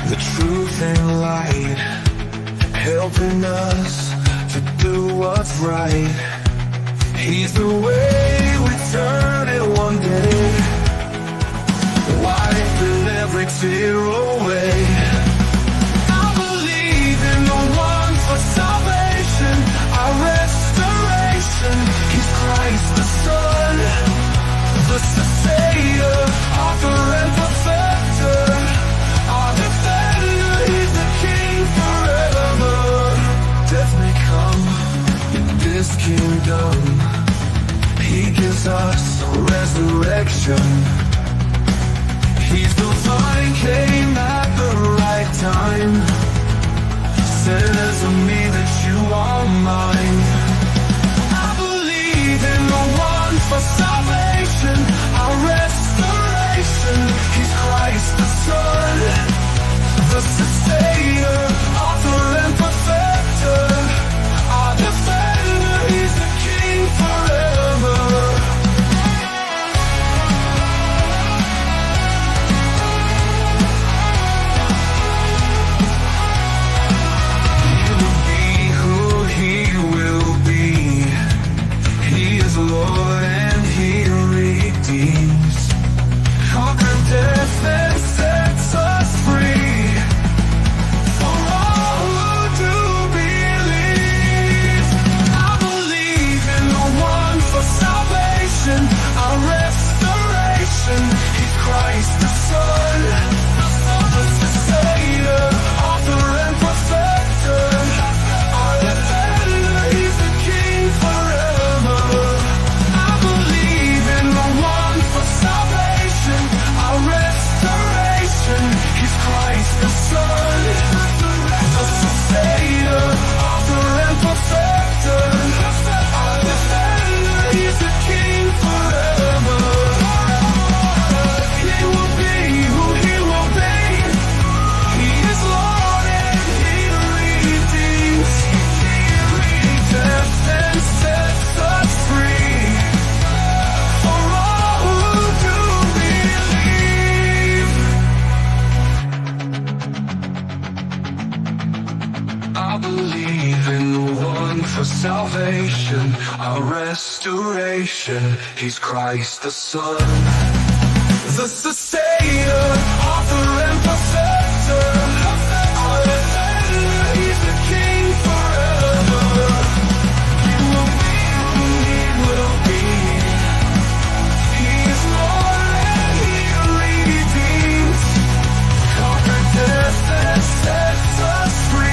the truth and light, helping us to do what's right. He's the way we turn it one day, wiping every tear away. I believe in the one for salvation, our restoration. He's Christ the Son, the sustainer, author and perfecter, our defender. He's the King forever. Death may come in this kingdom, He gives us resurrection. He's the vine, came at the right time, says to me that you are mine. I believe in the one for salvation, our restoration. He's Christ the Son, the sustainer, author and perfecter, our defender. He's the King forever. Lord, and He redeems, conquered death and sets us free. For all who do believe, I believe in the one for salvation, our restoration. He's Christ the Son, the sustainer, author and perfecter, our defender. He's the King forever. He's Christ the Son, the sustainer, author and perfecter, our defender. He's the King forever. He will be who He will be. He is Lord and He redeems. Death and sets us free. For all who do believe, I believe in the one for salvation, our restoration. He's Christ the Son, the sustainer, author and perfecter, our defender. He's the King forever. He will be who He will be. He is Lord and He redeems, conquered death and sets us free.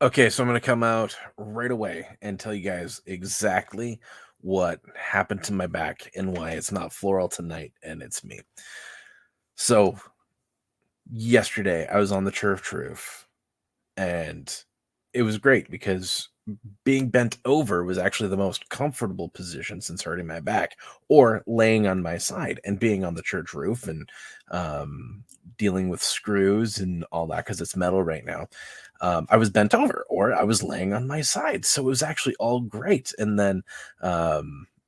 Okay, so I'm going to come out right away and tell you guys exactly what happened to my back and why it's not floral tonight and it's me. So, yesterday I was on the church roof and it was great because being bent over was actually the most comfortable position since hurting my back, or laying on my side and being on the church roof and dealing with screws and all that because it's metal right now. I was bent over or I was laying on my side. So it was actually all great. And then,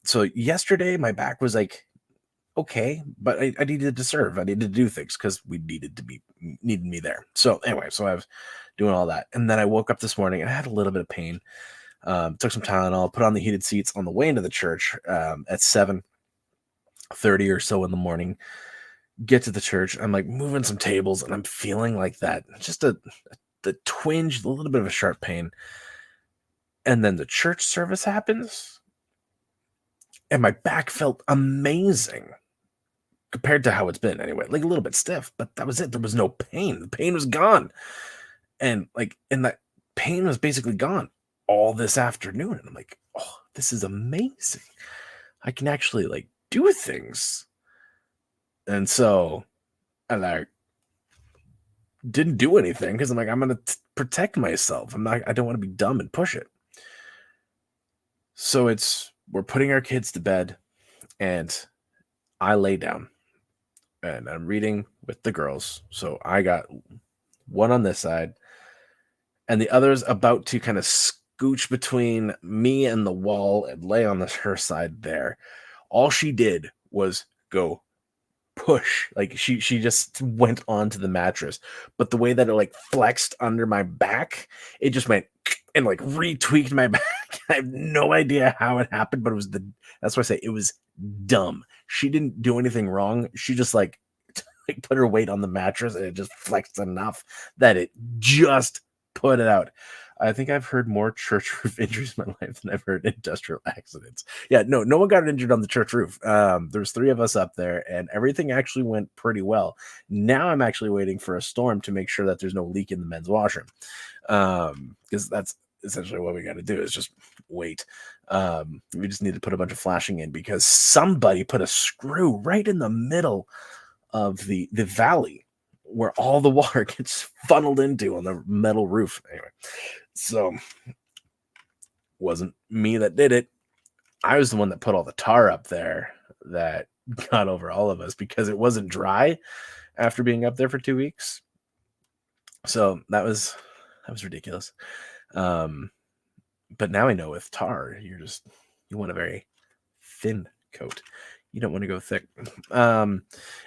so yesterday my back was like, okay, but I needed to serve. I needed to do things because we needed me there. So anyway, so I was doing all that. And then I woke up this morning and I had a little bit of pain. Took some Tylenol, put on the heated seats on the way into the church at 7:30 or so in the morning. Get to the church. I'm like moving some tables and I'm feeling like that. Just the twinge, a little bit of a sharp pain. And then the church service happens and my back felt amazing compared to how it's been anyway, like a little bit stiff, but that was it. There was no pain. The pain was gone. And that pain was basically gone all this afternoon. And I'm like, oh, this is amazing. I can actually do things. And so I didn't do anything because I'm like, I'm going to protect myself. I don't want to be dumb and push it. So we're putting our kids to bed and I lay down and I'm reading with the girls. So I got one on this side, and the other's about to kind of scooch between me and the wall and lay on her side there. All she did was go push. Like she just went onto the mattress, but the way that it like flexed under my back, it just went and like retweaked my back. I have no idea how it happened, but that's why I say it was dumb. She didn't do anything wrong. She just like put her weight on the mattress and it just flexed enough that it just put it out. I think I've heard more church roof injuries in my life than I've heard industrial accidents. Yeah, no one got injured on the church roof. There's 3 of us up there, and everything actually went pretty well. Now I'm actually waiting for a storm to make sure that there's no leak in the men's washroom, because that's essentially what we got to do is just wait. We just need to put a bunch of flashing in because somebody put a screw right in the middle of the valley where all the water gets funneled into on the metal roof. Anyway, so wasn't me that did it. I was the one that put all the tar up there that got over all of us because it wasn't dry after being up there for 2 weeks. So that was ridiculous. But now I know with tar, you want a very thin coat. You don't want to go thick.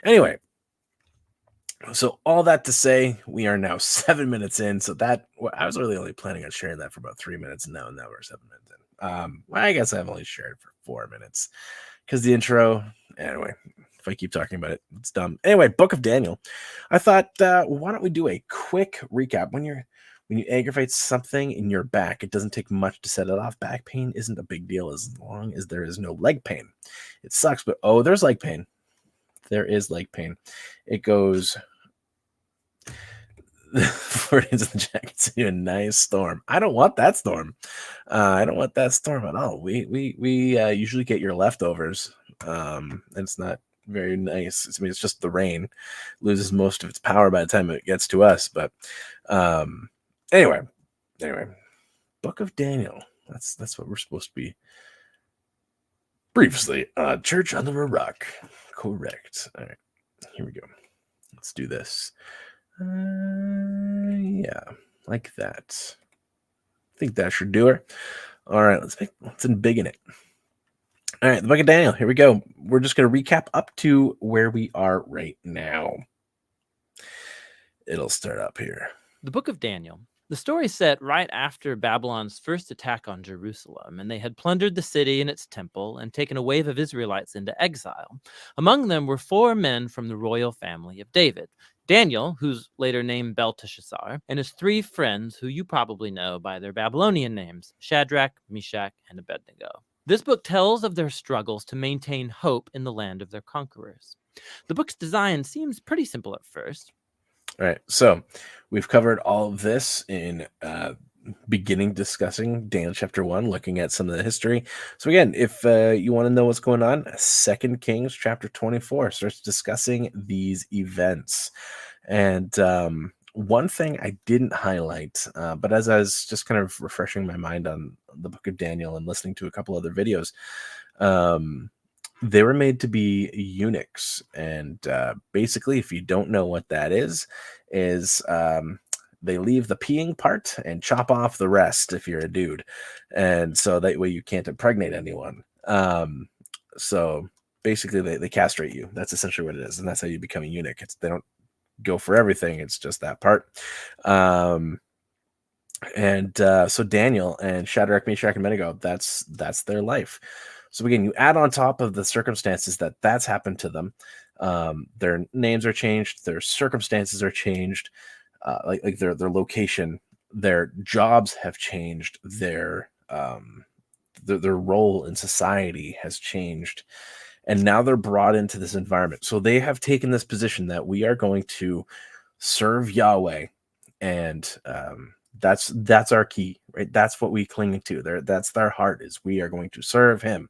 Anyway, so all that to say, we are now 7 minutes in. So that I was really only planning on sharing that for about 3 minutes. Now we're 7 minutes in. Well, I guess I've only shared for 4 minutes because the intro. Anyway, if I keep talking about it, it's dumb. Anyway, Book of Daniel. I thought, why don't we do a quick recap? When you aggravate something in your back, it doesn't take much to set it off. Back pain isn't a big deal as long as there is no leg pain. It sucks, but there's leg pain. There is leg pain. It goes. Floridians in the jacket see a nice storm. I don't want that storm. I don't want that storm at all. We usually get your leftovers. And it's not very nice. I mean, it's just the rain loses most of its power by the time it gets to us. But anyway, Book of Daniel. That's what we're supposed to be. Briefly, Church Under a Rock. Correct. All right, here we go. Let's do this. Yeah, like that. I think that should do it. All right, let's embiggen it. All right, the Book of Daniel. Here we go. We're just going to recap up to where we are right now. It'll start up here. The Book of Daniel. The story set right after Babylon's first attack on Jerusalem, and they had plundered the city and its temple and taken a wave of Israelites into exile. Among them were 4 men from the royal family of David: Daniel, who's later named Belteshazzar, and his 3 friends who you probably know by their Babylonian names: Shadrach, Meshach, and Abednego. This book tells of their struggles to maintain hope in the land of their conquerors. The book's design seems pretty simple at first. All right, so we've covered all of this in beginning discussing Daniel chapter 1, looking at some of the history. So again, if you want to know what's going on, 2 Kings chapter 24 starts discussing these events. And one thing I didn't highlight, but as I was just kind of refreshing my mind on the Book of Daniel and listening to a couple other videos, they were made to be eunuchs. And basically, if you don't know what that is they leave the peeing part and chop off the rest if you're a dude. And so that way you can't impregnate anyone. So basically they castrate you. That's essentially what it is. And that's how you become a eunuch. They don't go for everything. It's just that part. So Daniel and Shadrach, Meshach, and Abednego, that's their life. So again, you add on top of the circumstances that's happened to them. Their names are changed. Their circumstances are changed. Like their location, their jobs have changed. Their role in society has changed. And now they're brought into this environment. So they have taken this position that we are going to serve Yahweh. And that's our key, right? That's what we cling to. That's their heart, is we are going to serve him.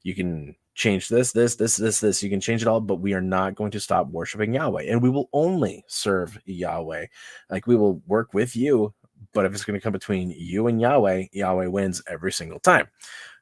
You can change this. You can change it all, but we are not going to stop worshiping Yahweh. And we will only serve Yahweh. Like, we will work with you, but if it's going to come between you and Yahweh, Yahweh wins every single time.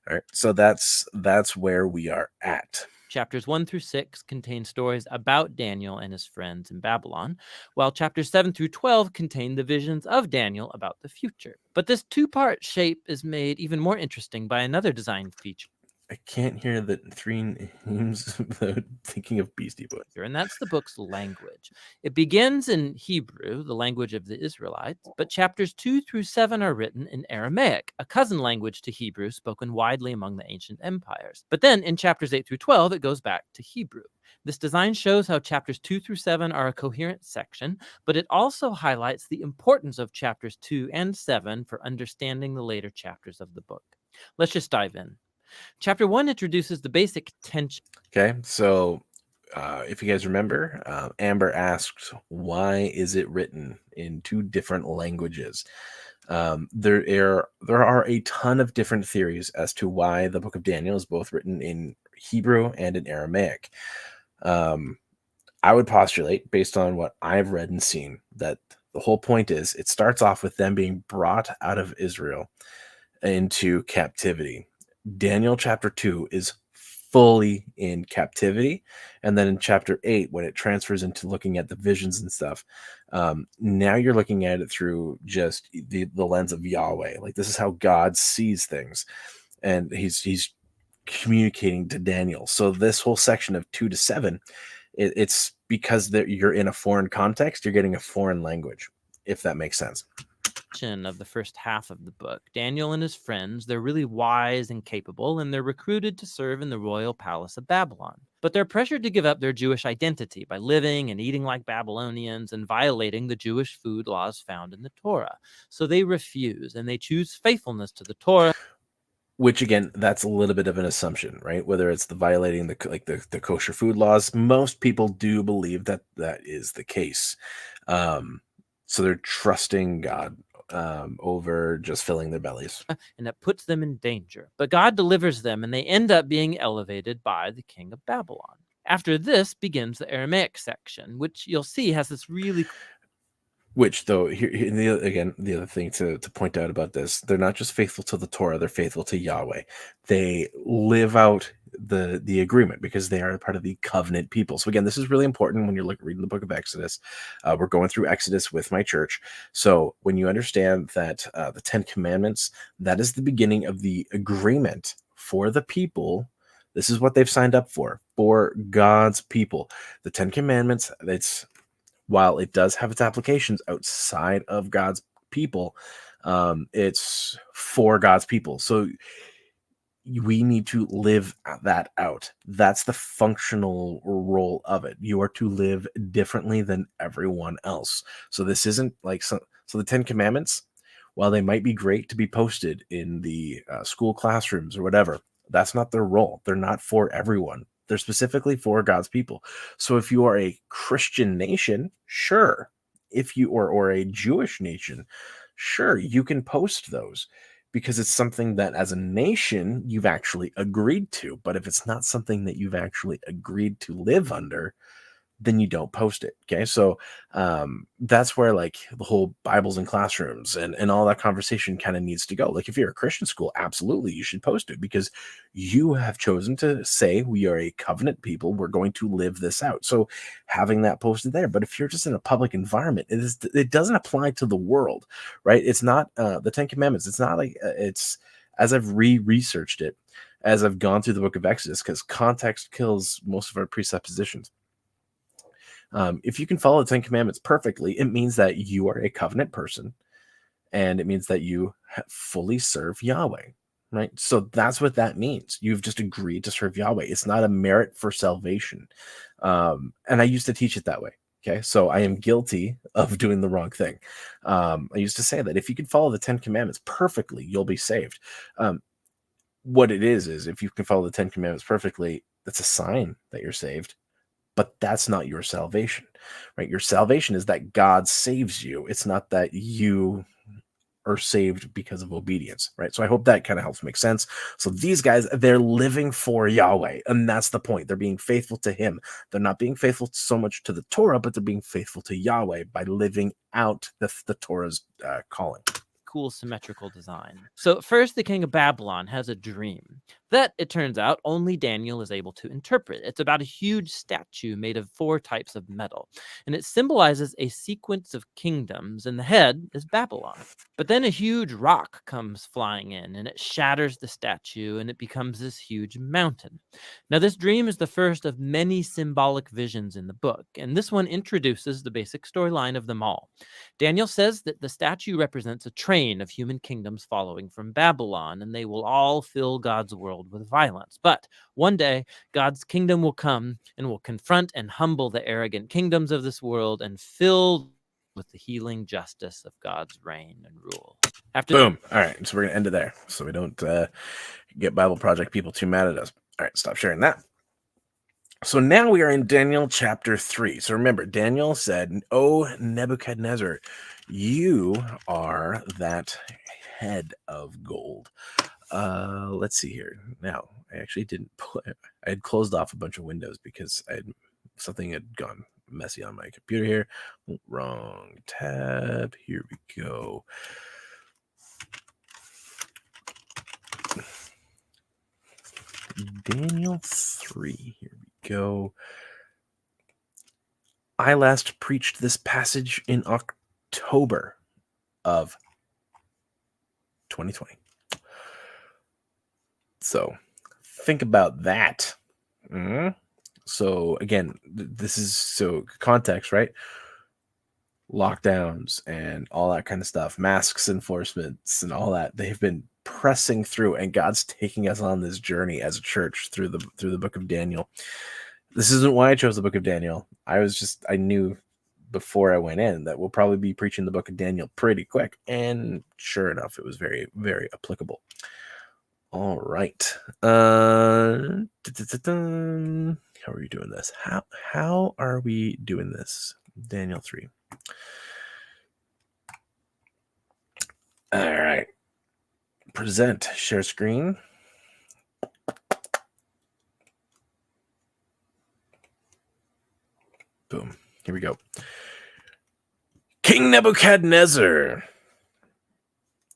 All right. So that's where we are at. Chapters 1 through 6 contain stories about Daniel and his friends in Babylon, while chapters 7 through 12 contain the visions of Daniel about the future. But this two-part shape is made even more interesting by another design feature, I can't hear the three names without thinking of Beastie Boys. and that's the book's language. It begins in Hebrew, the language of the Israelites, but chapters 2 through 7 are written in Aramaic, a cousin language to Hebrew spoken widely among the ancient empires. But then in chapters 8 through 12, it goes back to Hebrew. This design shows how chapters 2 through 7 are a coherent section, but it also highlights the importance of chapters 2 and 7 for understanding the later chapters of the book. Let's just dive in. Chapter 1 introduces the basic tension. Okay, so if you guys remember, Amber asked, why is it written in two different languages? There are a ton of different theories as to why the book of Daniel is both written in Hebrew and in Aramaic. I would postulate, based on what I've read and seen, that the whole point is it starts off with them being brought out of Israel into captivity. Daniel chapter 2 is fully in captivity, and then in chapter 8, when it transfers into looking at the visions and stuff, now you're looking at it through just the lens of Yahweh. Like, this is how God sees things, and he's communicating to Daniel. So this whole section of 2 to 7, it's because you're in a foreign context, you're getting a foreign language, if that makes sense. Of the first half of the book. Daniel and his friends, they're really wise and capable, and they're recruited to serve in the royal palace of Babylon. But they're pressured to give up their Jewish identity by living and eating like Babylonians and violating the Jewish food laws found in the Torah. So they refuse, and they choose faithfulness to the Torah. Which, again, that's a little bit of an assumption, right? Whether it's the violating the kosher food laws, most people do believe that that is the case. So they're trusting God over just filling their bellies. And that puts them in danger. But God delivers them, and they end up being elevated by the king of Babylon. After this begins the Aramaic section, which you'll see has this really... Which, though, the other thing to point out about this, they're not just faithful to the Torah, they're faithful to Yahweh. They live out the agreement because they are part of the covenant people. So again, this is really important when you're reading the book of Exodus. We're going through Exodus with my church. So when you understand that the 10 Commandments, that is the beginning of the agreement for the people. This is what they've signed up for God's people. The 10 Commandments, while it does have its applications outside of God's people, it's for God's people. So we need to live that out. That's the functional role of it. You are to live differently than everyone else. So this isn't like so the 10 Commandments, while they might be great to be posted in the school classrooms or whatever, that's not their role. They're not for everyone. They're specifically for God's people. So if you are a Christian nation, sure. If you or a Jewish nation, sure, you can post those because it's something that as a nation you've actually agreed to. But if it's not something that you've actually agreed to live under, then you don't post it. Okay. So that's where like the whole Bibles in classrooms and all that conversation kind of needs to go. Like if you're a Christian school, absolutely you should post it because you have chosen to say we are a covenant people. We're going to live this out. So having that posted there. But if you're just in a public environment, it doesn't apply to the world, right? It's not the 10 Commandments. It's not like it's, as I've researched it, as I've gone through the book of Exodus, because context kills most of our presuppositions. If you can follow the 10 Commandments perfectly, it means that you are a covenant person, and it means that you fully serve Yahweh, right? So that's what that means. You've just agreed to serve Yahweh. It's not a merit for salvation. And I used to teach it that way. Okay, so I am guilty of doing the wrong thing. I used to say that if you can follow the 10 Commandments perfectly, you'll be saved. What it is if you can follow the 10 Commandments perfectly, that's a sign that you're saved. But that's not your salvation, right? Your salvation is that God saves you. It's not that you are saved because of obedience, right? So I hope that kind of helps make sense. So these guys, they're living for Yahweh, and that's the point. They're being faithful to him. They're not being faithful so much to the Torah, but they're being faithful to Yahweh by living out the Torah's calling. Cool symmetrical design. So first, the king of Babylon has a dream. that, it turns out, only Daniel is able to interpret. It's about a huge statue made of 4 types of metal, and it symbolizes a sequence of kingdoms, and the head is Babylon. But then a huge rock comes flying in, and it shatters the statue, and it becomes this huge mountain. Now, this dream is the first of many symbolic visions in the book, and this one introduces the basic storyline of them all. Daniel says that the statue represents a train of human kingdoms following from Babylon, and they will all fill God's world with violence. But one day, God's kingdom will come and will confront and humble the arrogant kingdoms of this world and fill with the healing justice of God's reign and rule. Boom. All right. So we're going to end it there so we don't get Bible Project people too mad at us. All right. Stop sharing that. So now we are in Daniel chapter 3. So remember, Daniel said, "Oh, Nebuchadnezzar, you are that head of gold." Let's see here. Now, I actually didn't I had closed off a bunch of windows because something had gone messy on my computer here. Wrong tab. Here we go. Daniel 3. Here we go. I last preached this passage in October of 2020. So think about that. So again, this is so context, right? Lockdowns and all that kind of stuff, masks enforcements and all that. They've been pressing through, and God's taking us on this journey as a church through the book of Daniel. This isn't why I chose the book of Daniel. I knew before I went in that we'll probably be preaching the book of Daniel pretty quick, and sure enough, it was very, very applicable. All right. How are you doing this? How are we doing this? Daniel 3. All right. Present, share screen. Boom. Here we go. King Nebuchadnezzar.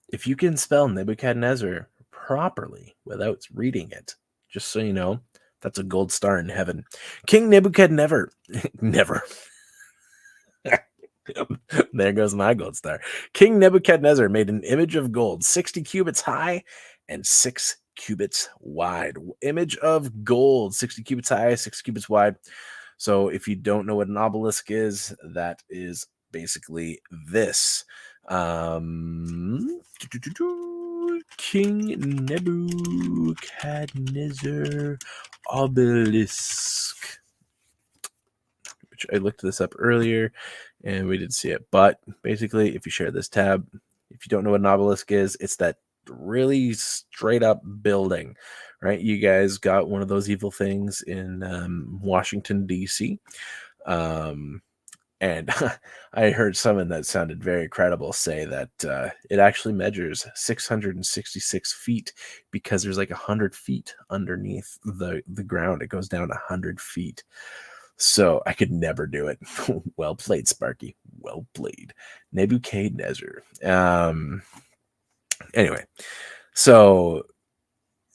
If you can spell Nebuchadnezzar properly without reading it, just so you know, that's a gold star in heaven. King Nebuchadnezzar. Never. There goes my gold star. King Nebuchadnezzar made an image of gold, 60 cubits high and 6 cubits wide. Image of gold, 60 cubits high, 6 cubits wide. So if you don't know what an obelisk is, that is basically this. King Nebuchadnezzar obelisk. Which I looked this up earlier and we didn't see it. But basically, if you share this tab, if you don't know what an obelisk is, it's that really straight up building, right? You guys got one of those evil things in Washington, D.C. And I heard someone that sounded very credible say that it actually measures 666 feet because there's like 100 feet underneath the ground. It goes down 100 feet. So I could never do it. Well played, Sparky. Well played. Nebuchadnezzar. Anyway, so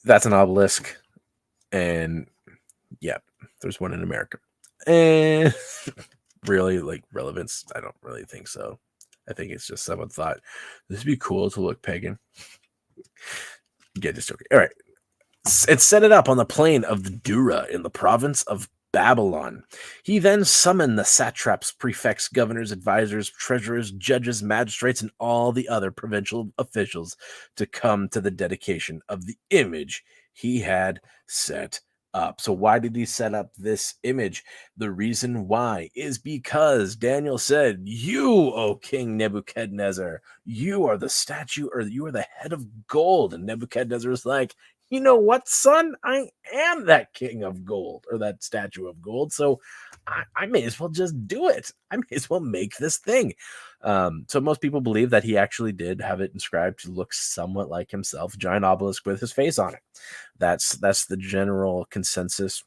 that's an obelisk. And yeah, there's one in America. And really, like, relevance? I don't really think so. I think it's just someone thought this would be cool to look pagan. Get just okay. All right. It set it up on the plain of the Dura in the province of Babylon. He then summoned the satraps, prefects, governors, advisors, treasurers, judges, magistrates, and all the other provincial officials to come to the dedication of the image he had set up. So why did he set up this image? The reason why is because Daniel said, "You, O King Nebuchadnezzar, you are the statue, or you are the head of gold." And Nebuchadnezzar was like, "You know what, son? I am that king of gold, or that statue of gold. So I may as well just do it. I may as well make this thing." So most people believe that he actually did have it inscribed to look somewhat like himself, giant obelisk with his face on it. That's the general consensus.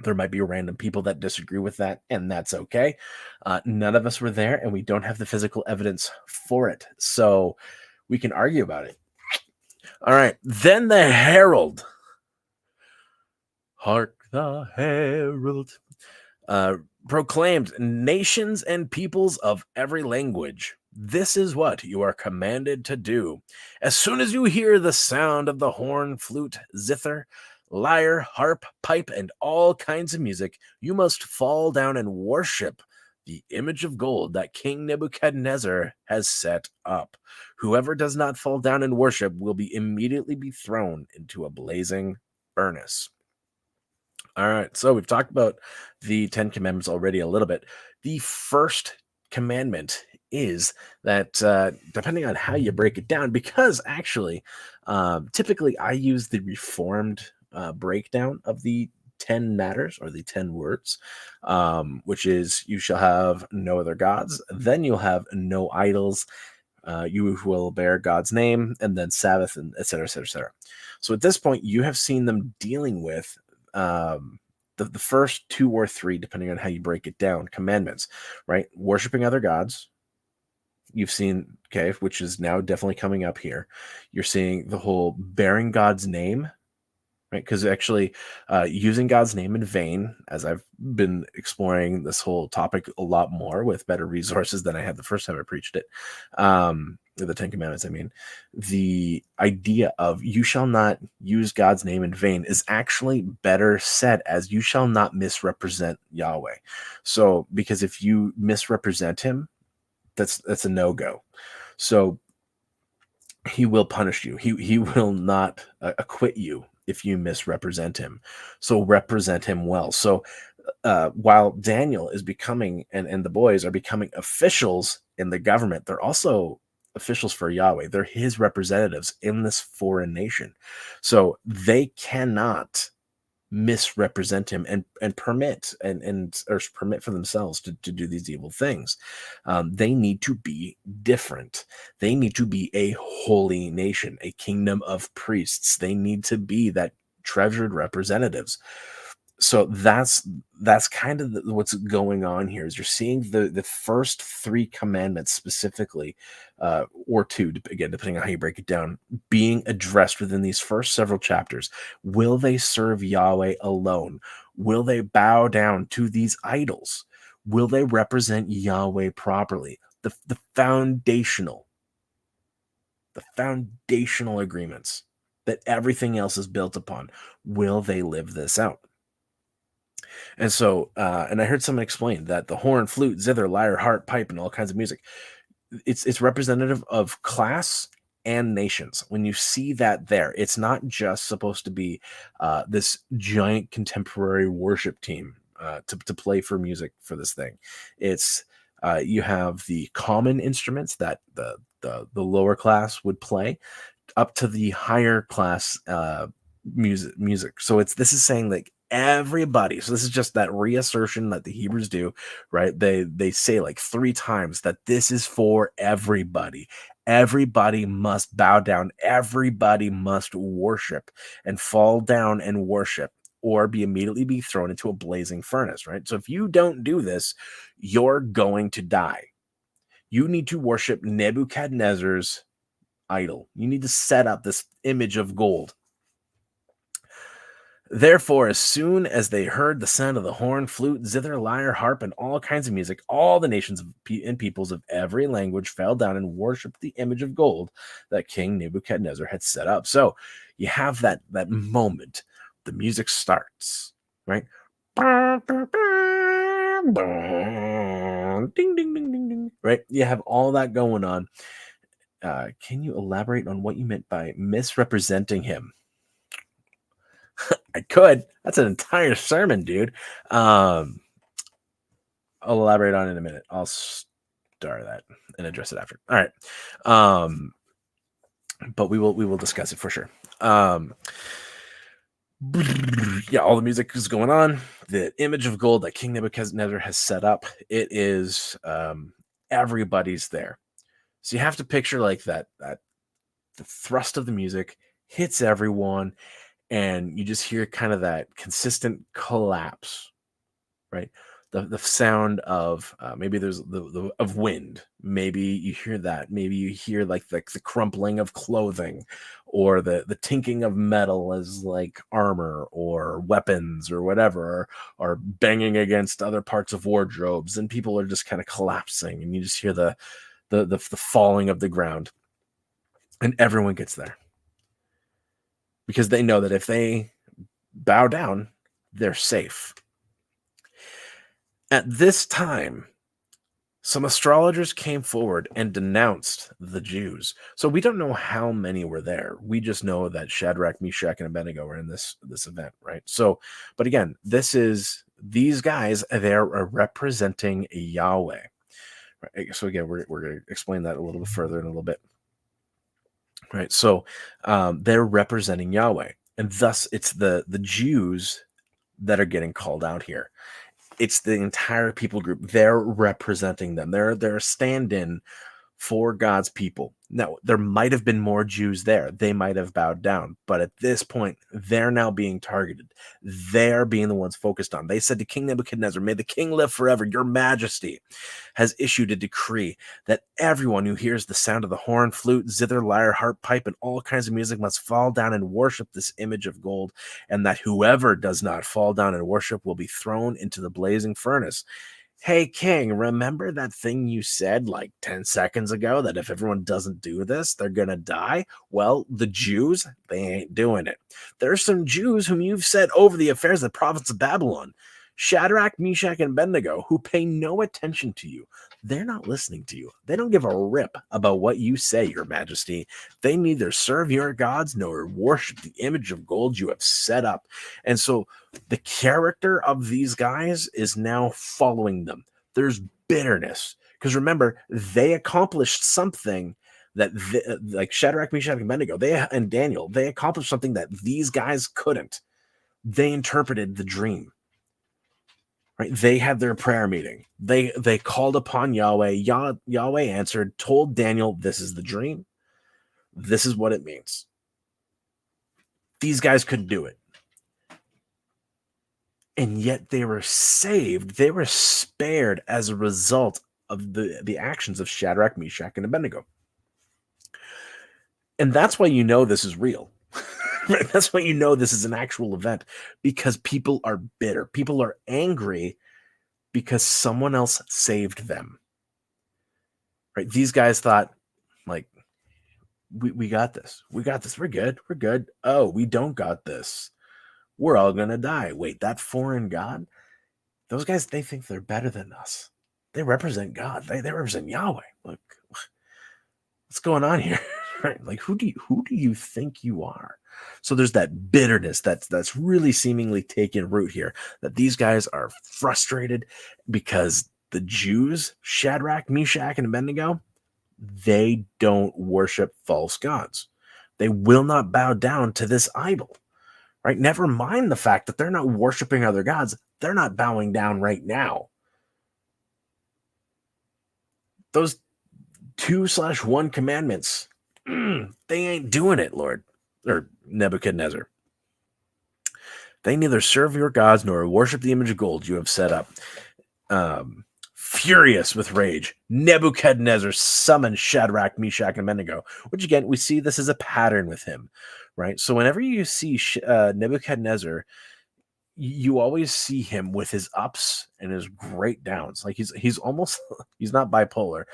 There might be random people that disagree with that, and that's okay. None of us were there, and we don't have the physical evidence for it. So we can argue about it. All right. Then the herald Hark the herald. Proclaimed, nations and peoples of every language. This is what you are commanded to do. As soon as you hear the sound of the horn, flute, zither, lyre, harp, pipe, and all kinds of music, you must fall down and worship the image of gold that King Nebuchadnezzar has set up. Whoever does not fall down and worship will be immediately be thrown into a blazing furnace. All right, so we've talked about the Ten Commandments already a little bit. The first commandment is that, depending on how you break it down, because actually, typically I use the Reformed breakdown of the 10 matters or the 10 words, which is you shall have no other gods, then you'll have no idols, you will bear God's name, and then Sabbath, and et cetera, et cetera, et cetera. So at this point, you have seen them dealing with the first 2 or 3, depending on how you break it down, commandments, right? Worshiping other gods. You've seen, okay, which is now definitely coming up here. You're seeing the whole bearing God's name, right? Because actually, using God's name in vain, as I've been exploring this whole topic a lot more with better resources than I had the first time I preached it, the 10 Commandments, I mean, the idea of you shall not use God's name in vain is actually better said as you shall not misrepresent Yahweh. So, because if you misrepresent him, that's a no-go. So he will punish you. He will not acquit you if you misrepresent him. So represent him well. So while Daniel is becoming, and the boys are becoming officials in the government, they're also officials for Yahweh. They're his representatives in this foreign nation. So they cannot misrepresent him and permit or permit for themselves to do these evil things. They need to be different. They need to be a holy nation, a kingdom of priests. They need to be that treasured representatives. So that's kind of what's going on here. Is you're seeing the first 3 commandments specifically, or 2, again, depending on how you break it down, being addressed within these first several chapters. Will they serve Yahweh alone? Will they bow down to these idols? Will they represent Yahweh properly? The foundational agreements that everything else is built upon. Will they live this out? And so, and I heard someone explain that the horn, flute, zither, lyre, harp, pipe, and all kinds of music, it's representative of class and nations. When you see that there, it's not just supposed to be this giant contemporary worship team to play for music for this thing. It's you have the common instruments that the lower class would play, up to the higher class music. So this is saying like everybody. So this is just that reassertion that the Hebrews do, right? They say like 3 times that this is for everybody. Everybody must bow down. Everybody must worship and fall down and worship, or immediately be thrown into a blazing furnace, right? So if you don't do this, you're going to die. You need to worship Nebuchadnezzar's idol. You need to set up this image of gold. Therefore, as soon as they heard the sound of the horn, flute, zither, lyre, harp, and all kinds of music, all the nations and peoples of every language fell down and worshipped the image of gold that King Nebuchadnezzar had set up. So you have that moment. The music starts, right? Ding, ding, ding, ding, ding. Right? You have all that going on. Can you elaborate on what you meant by misrepresenting him? I could. That's an entire sermon, dude. I'll elaborate on it in a minute. I'll start that and address it after. All right. But we will discuss it for sure. Yeah, all the music is going on. The image of gold that King Nebuchadnezzar has set up, it is everybody's there. So you have to picture like that the thrust of the music hits everyone, and you just hear kind of that consistent collapse, right? the sound of maybe there's the of wind. Maybe you hear that. Maybe you hear like the crumpling of clothing, or the tinking of metal as like armor or weapons or whatever, or banging against other parts of wardrobes, and people are just kind of collapsing, and you just hear the falling of the ground, and everyone gets there because they know that if they bow down, they're safe. At this time, some astrologers came forward and denounced the Jews. So we don't know how many were there. We just know that Shadrach, Meshach, and Abednego were in this event, right? So, but again, these guys, they're representing Yahweh. Right? So again, we're going to explain that a little bit further in a little bit. Right? So they're representing Yahweh. And thus it's the Jews that are getting called out here. It's the entire people group. They're representing them. They're a stand-in for God's people. Now, there might have been more Jews there. They might have bowed down. But at this point, they're now being targeted. They're being the ones focused on. They said to King Nebuchadnezzar, "May the king live forever. Your majesty has issued a decree that everyone who hears the sound of the horn, flute, zither, lyre, harp, pipe, and all kinds of music must fall down and worship this image of gold, and that whoever does not fall down and worship will be thrown into the blazing furnace." Hey, King, remember that thing you said like 10 seconds ago that if everyone doesn't do this, they're going to die? Well, the Jews, they ain't doing it. There's some Jews whom you've set over the affairs of the province of Babylon, Shadrach, Meshach, and Abednego, who pay no attention to you. They're not listening to you. They don't give a rip about what you say, your majesty. They neither serve your gods nor worship the image of gold you have set up. And so the character of these guys is now following them. There's bitterness. Because remember, they accomplished something that, like Shadrach, Meshach, and Abednego, and Daniel, they accomplished something that these guys couldn't. They interpreted the dream. Right? They had their prayer meeting. They called upon Yahweh. Yahweh answered, told Daniel, this is the dream. This is what it means. These guys couldn't do it. And yet they were saved. They were spared as a result of the actions of Shadrach, Meshach, and Abednego. And that's why you know this is real. Right? That's why you know this is an actual event, because people are bitter. People are angry because someone else saved them. Right? These guys thought, like, we got this. We got this. We're good. We're good. Oh, we don't got this. We're all going to die. Wait, that foreign god? Those guys, they think they're better than us. They represent God. They represent Yahweh. Look, what's going on here? Right? Like, who do you think you are? So there's that bitterness that's really seemingly taken root here, that these guys are frustrated because the Jews, Shadrach, Meshach, and Abednego, they don't worship false gods. They will not bow down to this idol. Right? Never mind the fact that they're not worshiping other gods. They're not bowing down right now. Those 2/1 commandments, they ain't doing it, Lord, or Nebuchadnezzar. They neither serve your gods nor worship the image of gold you have set up. Furious with rage, Nebuchadnezzar summoned Shadrach, Meshach, and Abednego, which again, we see this as a pattern with him, right? So whenever you see Nebuchadnezzar, you always see him with his ups and his great downs. Like he's almost, he's not bipolar,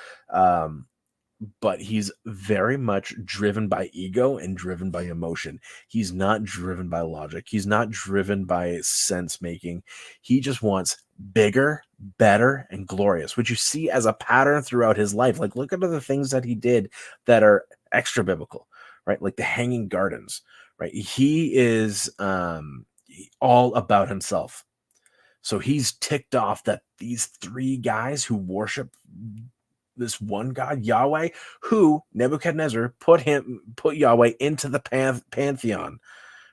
but he's very much driven by ego and driven by emotion. He's not driven by logic. He's not driven by sense making. He just wants bigger, better, and glorious, which you see as a pattern throughout his life. Like, look at the things that he did that are extra biblical, right? Like the hanging gardens, right? He is all about himself. So he's ticked off that these three guys who worship this one God, Yahweh, who Nebuchadnezzar put Yahweh into the pantheon,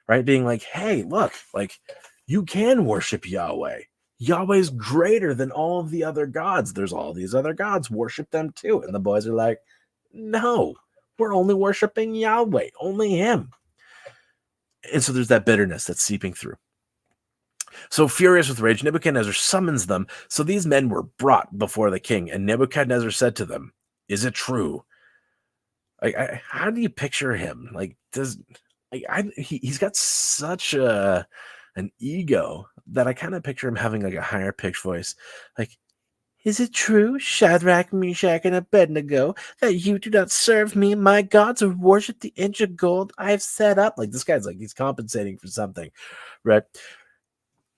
right? Being like, hey, look, like, you can worship Yahweh. Yahweh's greater than all of the other gods. There's all these other gods. Worship them too. And the boys are like, no, we're only worshiping Yahweh, only him. And so there's that bitterness that's seeping through. So furious with rage, Nebuchadnezzar summons them. So these men were brought before the king, and Nebuchadnezzar said to them, "Is it true?" How do you picture him? He's got such an ego that I kind of picture him having like a higher pitched voice, like, "Is it true, Shadrach, Meshach, and Abednego, that you do not serve me, my gods, or worship the image of gold I have set up?" Like, this guy's like, he's compensating for something, right?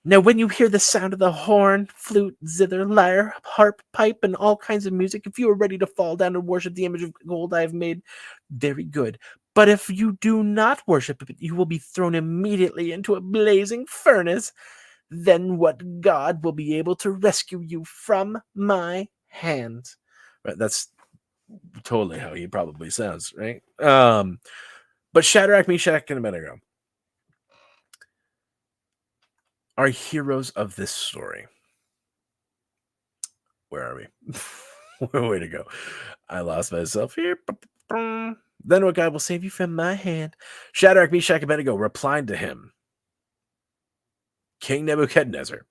"Now, when you hear the sound of the horn, flute, zither, lyre, harp, pipe, and all kinds of music, if you are ready to fall down and worship the image of gold I have made, very good. But if you do not worship it, you will be thrown immediately into a blazing furnace. Then what God will be able to rescue you from my hand?" Right, that's totally how he probably sounds, right? But Shadrach, Meshach, and Abednego are heroes of this story. Where are we? Way to go. I lost myself here. "Then what God will save you from my hand?" Shadrach, Meshach, and Abednego replied to him, "King Nebuchadnezzar."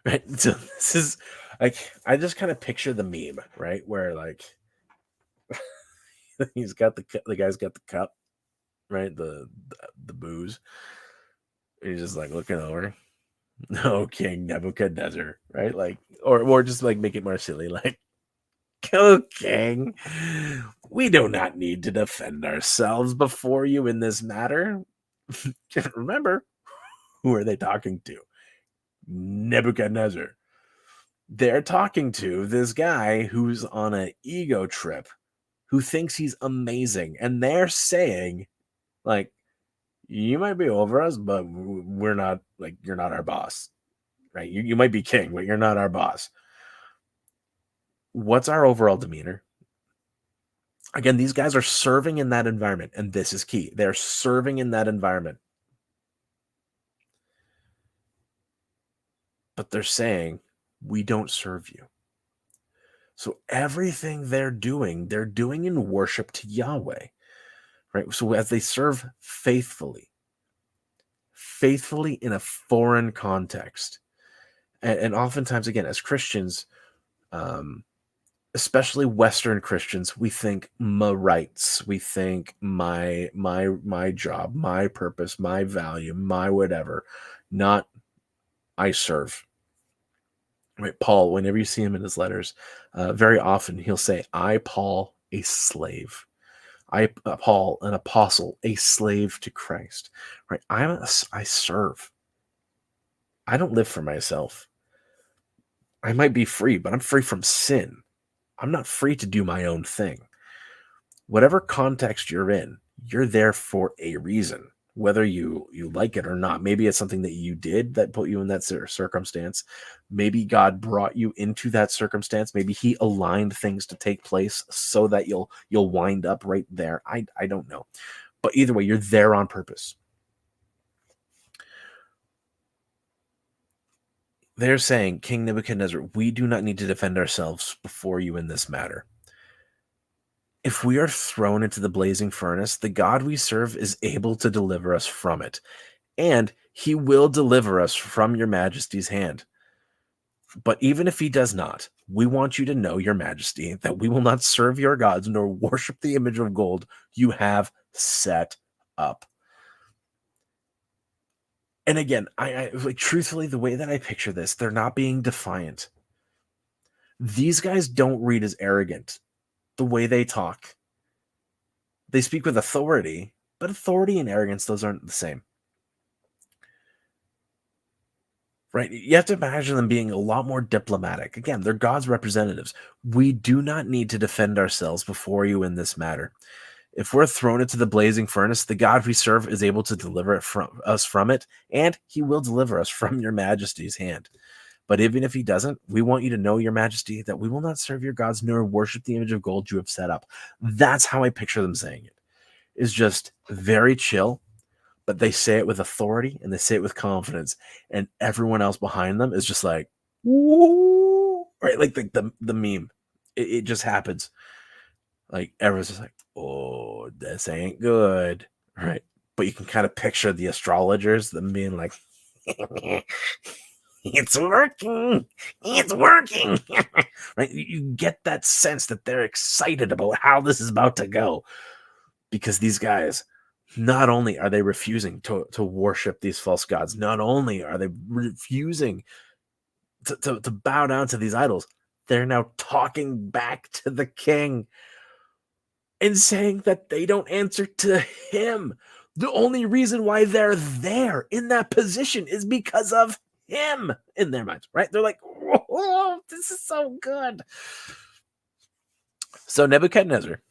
Right? So this is like, I just kind of picture the meme, right? Where like he's got the guy's got the cup, right? The booze. And he's just like looking over. "No, King Nebuchadnezzar," right? Like, or just like make it more silly, like, "Go, King. We do not need to defend ourselves before you in this matter." Remember, who are they talking to? Nebuchadnezzar. They're talking to this guy who's on an ego trip, who thinks he's amazing. And they're saying, like, "You might be over us, but we're not, like, you're not our boss, right? You might be king, but you're not our boss." What's our overall demeanor? Again, these guys are serving in that environment, and this is key. They're serving in that environment. But they're saying, "We don't serve you." So everything they're doing in worship to Yahweh, right? So as they serve faithfully in a foreign context, and oftentimes, again, as Christians, especially Western Christians, we think my rights, we think my job, my purpose, my value, my whatever, not I serve. Right, Paul, whenever you see him in his letters, very often he'll say, "I, Paul, a slave. I, Paul, an apostle, a slave to Christ." Right? I serve. I don't live for myself. I might be free, but I'm free from sin. I'm not free to do my own thing. Whatever context you're in, you're there for a reason, whether you like it or not. Maybe it's something that you did that put you in that circumstance. Maybe God brought you into that circumstance. Maybe he aligned things to take place so that you'll wind up right there. I don't know. But either way, you're there on purpose. They're saying, "King Nebuchadnezzar, we do not need to defend ourselves before you in this matter. If we are thrown into the blazing furnace, the God we serve is able to deliver us from it, and he will deliver us from your majesty's hand. But even if he does not, we want you to know, your majesty, that we will not serve your gods nor worship the image of gold you have set up." And again, I like, truthfully, the way that I picture this, they're not being defiant. These guys don't read as arrogant. The way they talk, they speak with authority, but authority and arrogance, those aren't the same. Right? You have to imagine them being a lot more diplomatic. Again, they're God's representatives. "We do not need to defend ourselves before you in this matter. If we're thrown into the blazing furnace, the God we serve is able to deliver us from it, and he will deliver us from your majesty's hand. But even if he doesn't, we want you to know, your majesty, that we will not serve your gods nor worship the image of gold you have set up." That's how I picture them saying it. Is just very chill, but they say it with authority and they say it with confidence, and everyone else behind them is just like, "Woo!" Right? Like the meme. It just happens. Like, everyone's just like, "Oh, this ain't good." Right? But you can kind of picture the astrologers, them being like, It's working. It's working. Right? You get that sense that they're excited about how this is about to go, because these guys, not only are they refusing to worship these false gods, not only are they refusing to bow down to these idols, they're now talking back to the king and saying that they don't answer to him. The only reason why they're there in that position is because of him in their minds, right? They're like, "Whoa, this is so good." So Nebuchadnezzar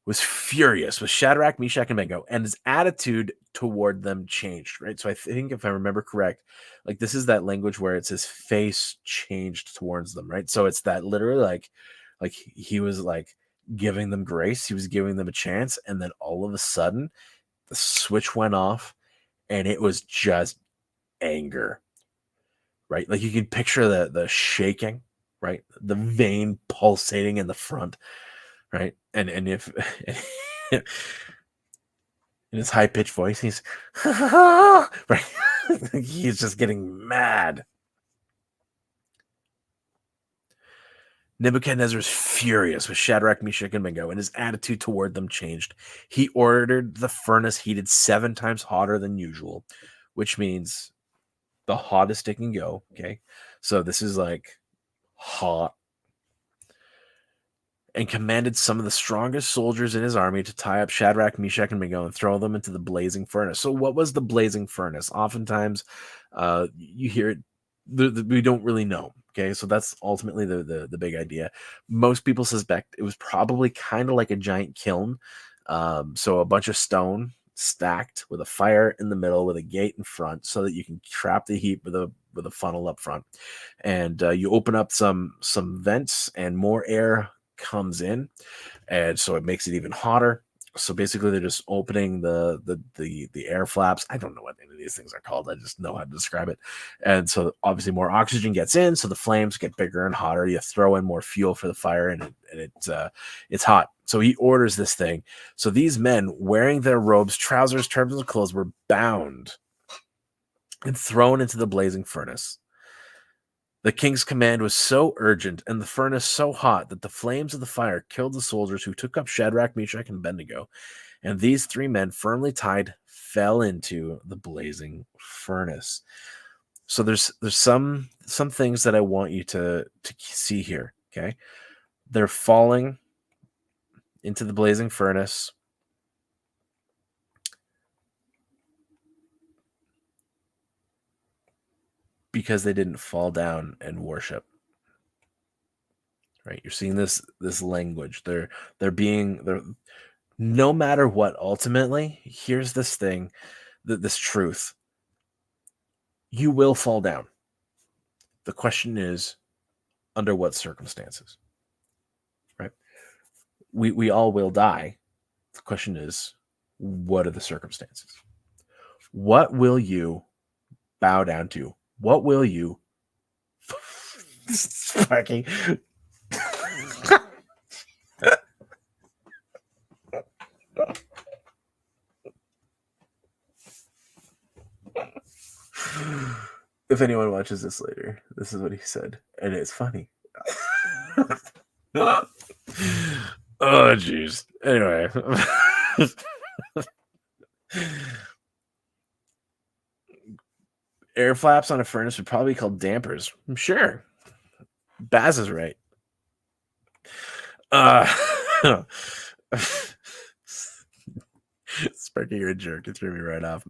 was furious with Shadrach, Meshach, and Abednego, and his attitude toward them changed, right? So I think, if I remember correct, like, this is that language where it's his face changed towards them, right? So it's that literally like he was like giving them grace, he was giving them a chance, and then all of a sudden the switch went off and it was just anger, right? Like, you can picture the shaking, right? The vein pulsating in the front, right? And if in his high-pitched voice, he's right. He's just getting mad. Nebuchadnezzar is furious with Shadrach, Meshach, and Abednego, and his attitude toward them changed. He ordered the furnace heated 7 times hotter than usual, which means the hottest it can go. Okay, so this is like hot. And commanded some of the strongest soldiers in his army to tie up Shadrach, Meshach, and Abednego and throw them into the blazing furnace. So what was the blazing furnace? Oftentimes, you hear it, we don't really know. Okay, so that's ultimately the big idea. Most people suspect it was probably kind of like a giant kiln. So a bunch of stone stacked with a fire in the middle with a gate in front, so that you can trap the heat with a funnel up front. And you open up some vents, and more air comes in, and so it makes it even hotter. So basically, they're just opening the air flaps. I don't know what any of these things are called. I just know how to describe it. And so obviously more oxygen gets in, so the flames get bigger and hotter. You throw in more fuel for the fire, and it's hot. So he orders this thing. So these men, wearing their robes, trousers, turbans, and clothes, were bound and thrown into the blazing furnace. The king's command was so urgent and the furnace so hot that the flames of the fire killed the soldiers who took up Shadrach, Meshach, and Abednego. And these 3 men, firmly tied, fell into the blazing furnace. So there's some things that I want you to see here. Okay, they're falling into the blazing furnace. Because they didn't fall down and worship, right? You're seeing this language. They're no matter what. Ultimately, here's this thing, this truth: you will fall down. The question is, under what circumstances, right? We all will die. The question is, what are the circumstances? What will you bow down to? What will you fucking if anyone watches this later, this is what he said, and it's funny. Oh jeez. Anyway. Air flaps on a furnace would probably be called dampers. I'm sure. Baz is right. Sparky, you're a jerk. It threw me right off.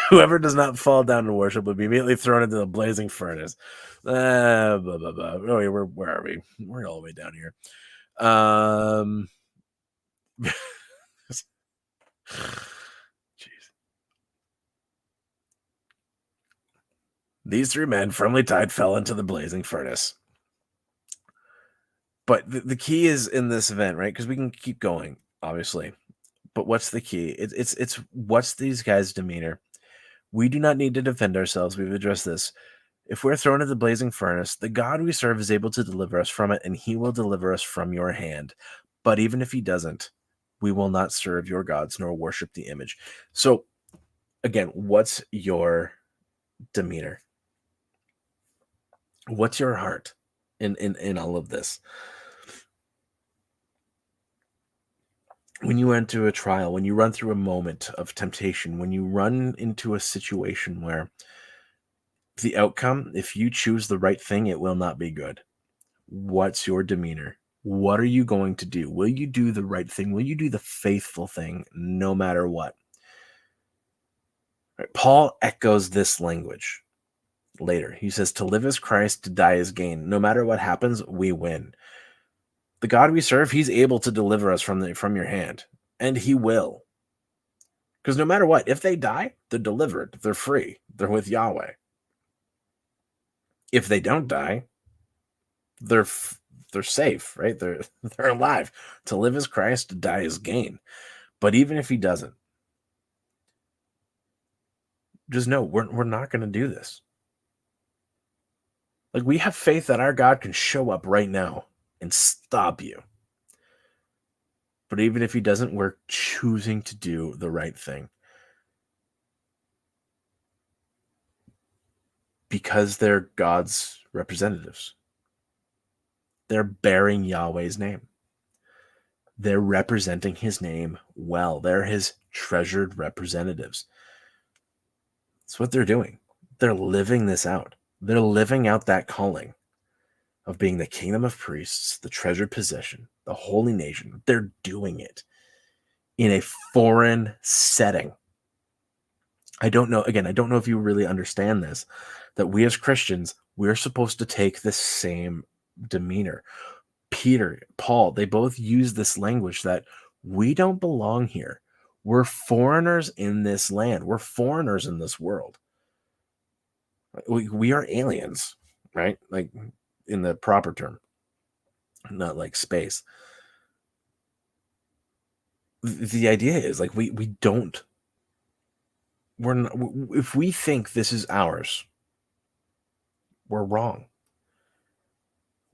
Whoever does not fall down in worship would be immediately thrown into the blazing furnace. Blah, blah, blah. Oh, where are we? We're all the way down here. Jeez. These 3 men, firmly tied, fell into the blazing furnace. But the key is in this event, right? Because we can keep going, obviously. But what's the key? It's what's these guys' demeanor? We do not need to defend ourselves. We've addressed this. If we're thrown into the blazing furnace, the God we serve is able to deliver us from it, and he will deliver us from your hand. But even if he doesn't, we will not serve your gods nor worship the image. So Again, what's your demeanor? What's your heart in all of this? When you enter a trial, when you run through a moment of temptation, when you run into a situation where the outcome, if you choose the right thing, it will not be good. What's your demeanor? What are you going to do? Will you do the right thing? Will you do the faithful thing no matter what? Right, Paul echoes this language later. He says, to live is Christ, to die is gain. No matter what happens, we win. The God we serve, he's able to deliver us from your hand, and he will. Because no matter what, if they die, they're delivered. They're free. They're with Yahweh. If they don't die, they're safe, right? They're alive. To live is Christ, to die is gain. But even if he doesn't, just know we're not going to do this. Like, we have faith that our God can show up right now and stop you. But even if he doesn't, we're choosing to do the right thing. Because they're God's representatives. They're bearing Yahweh's name. They're representing his name well. They're his treasured representatives. That's what they're doing. They're living this out. They're living out that calling of being the kingdom of priests, the treasured possession, the holy nation. They're doing it in a foreign setting. I don't know if you really understand this, that we as Christians, we're supposed to take the same demeanor. Peter, Paul, they both use this language that we don't belong here. We're foreigners in this land. We're foreigners in this world. We are aliens, right? Like, in the proper term, not like space. The idea is, like, we're not, if we think this is ours, we're wrong.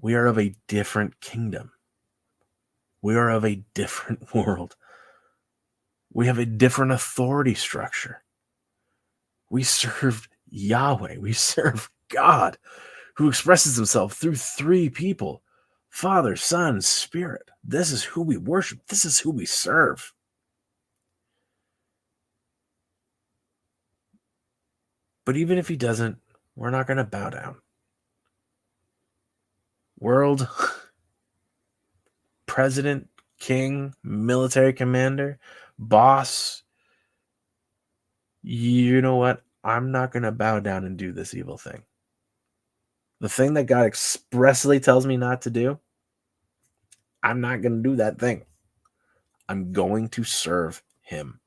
We are of a different kingdom. We are of a different world. We have a different authority structure. We serve Yahweh. We serve God, who expresses himself through three people: Father, Son, Spirit. This is who we worship. This is who we serve. But even if he doesn't, we're not going to bow down. World, president, king, military commander, boss, you know what? I'm not going to bow down and do this evil thing. The thing that God expressly tells me not to do, I'm not going to do that thing. I'm going to serve him.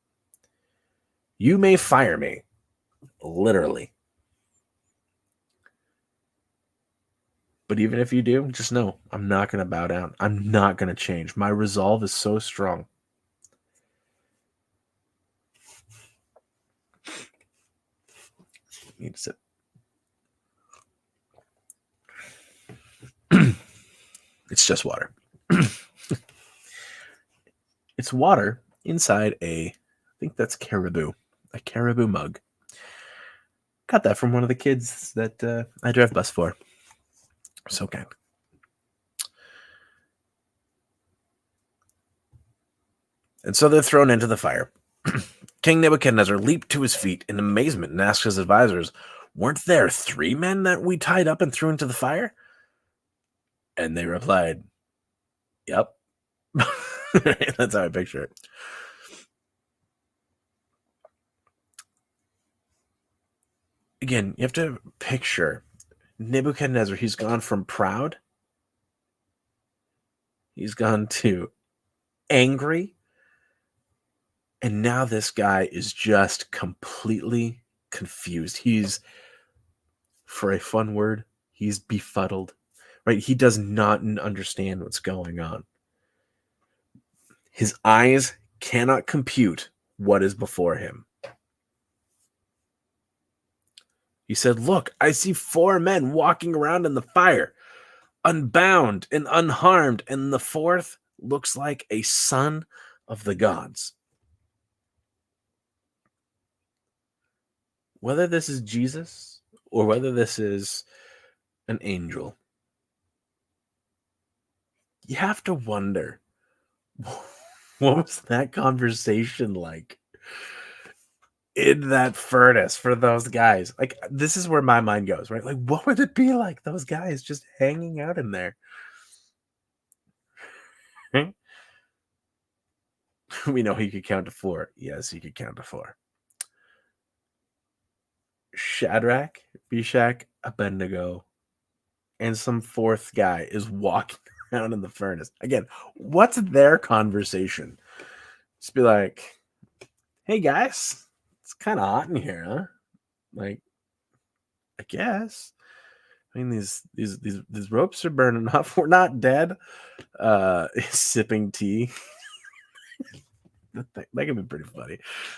You may fire me, literally. But even if you do, just know I'm not going to bow down. I'm not going to change. My resolve is so strong. Need to sip. It's just water. It's water inside I think that's caribou, a caribou mug. Got that from one of the kids that I drive bus for. So kind. And so they're thrown into the fire. King Nebuchadnezzar leaped to his feet in amazement and asked his advisors, "Weren't there 3 men that we tied up and threw into the fire?" And they replied, "Yep." That's how I picture it. Again, you have to picture Nebuchadnezzar. He's gone from proud. He's gone to angry. And now this guy is just completely confused. He's, for a fun word, he's befuddled, right? He does not understand what's going on. His eyes cannot compute what is before him. He said, "Look, I see 4 men walking around in the fire, unbound and unharmed, and the 4th looks like a son of the gods." whether this is Jesus or whether this is an angel, you have to wonder, what was that conversation like in that furnace for those guys? Like, this is where my mind goes, right? Like, what would it be like, those guys just hanging out in there? We know he could count to 4. Yes, he could count to 4. Shadrach, Meshach, Abednego, and some fourth guy is walking around in the furnace. Again, what's their conversation? Just be like, hey guys, it's kind of hot in here, huh? Like, I guess. I mean, these ropes are burning off. We're not dead. Sipping tea. that can be pretty funny.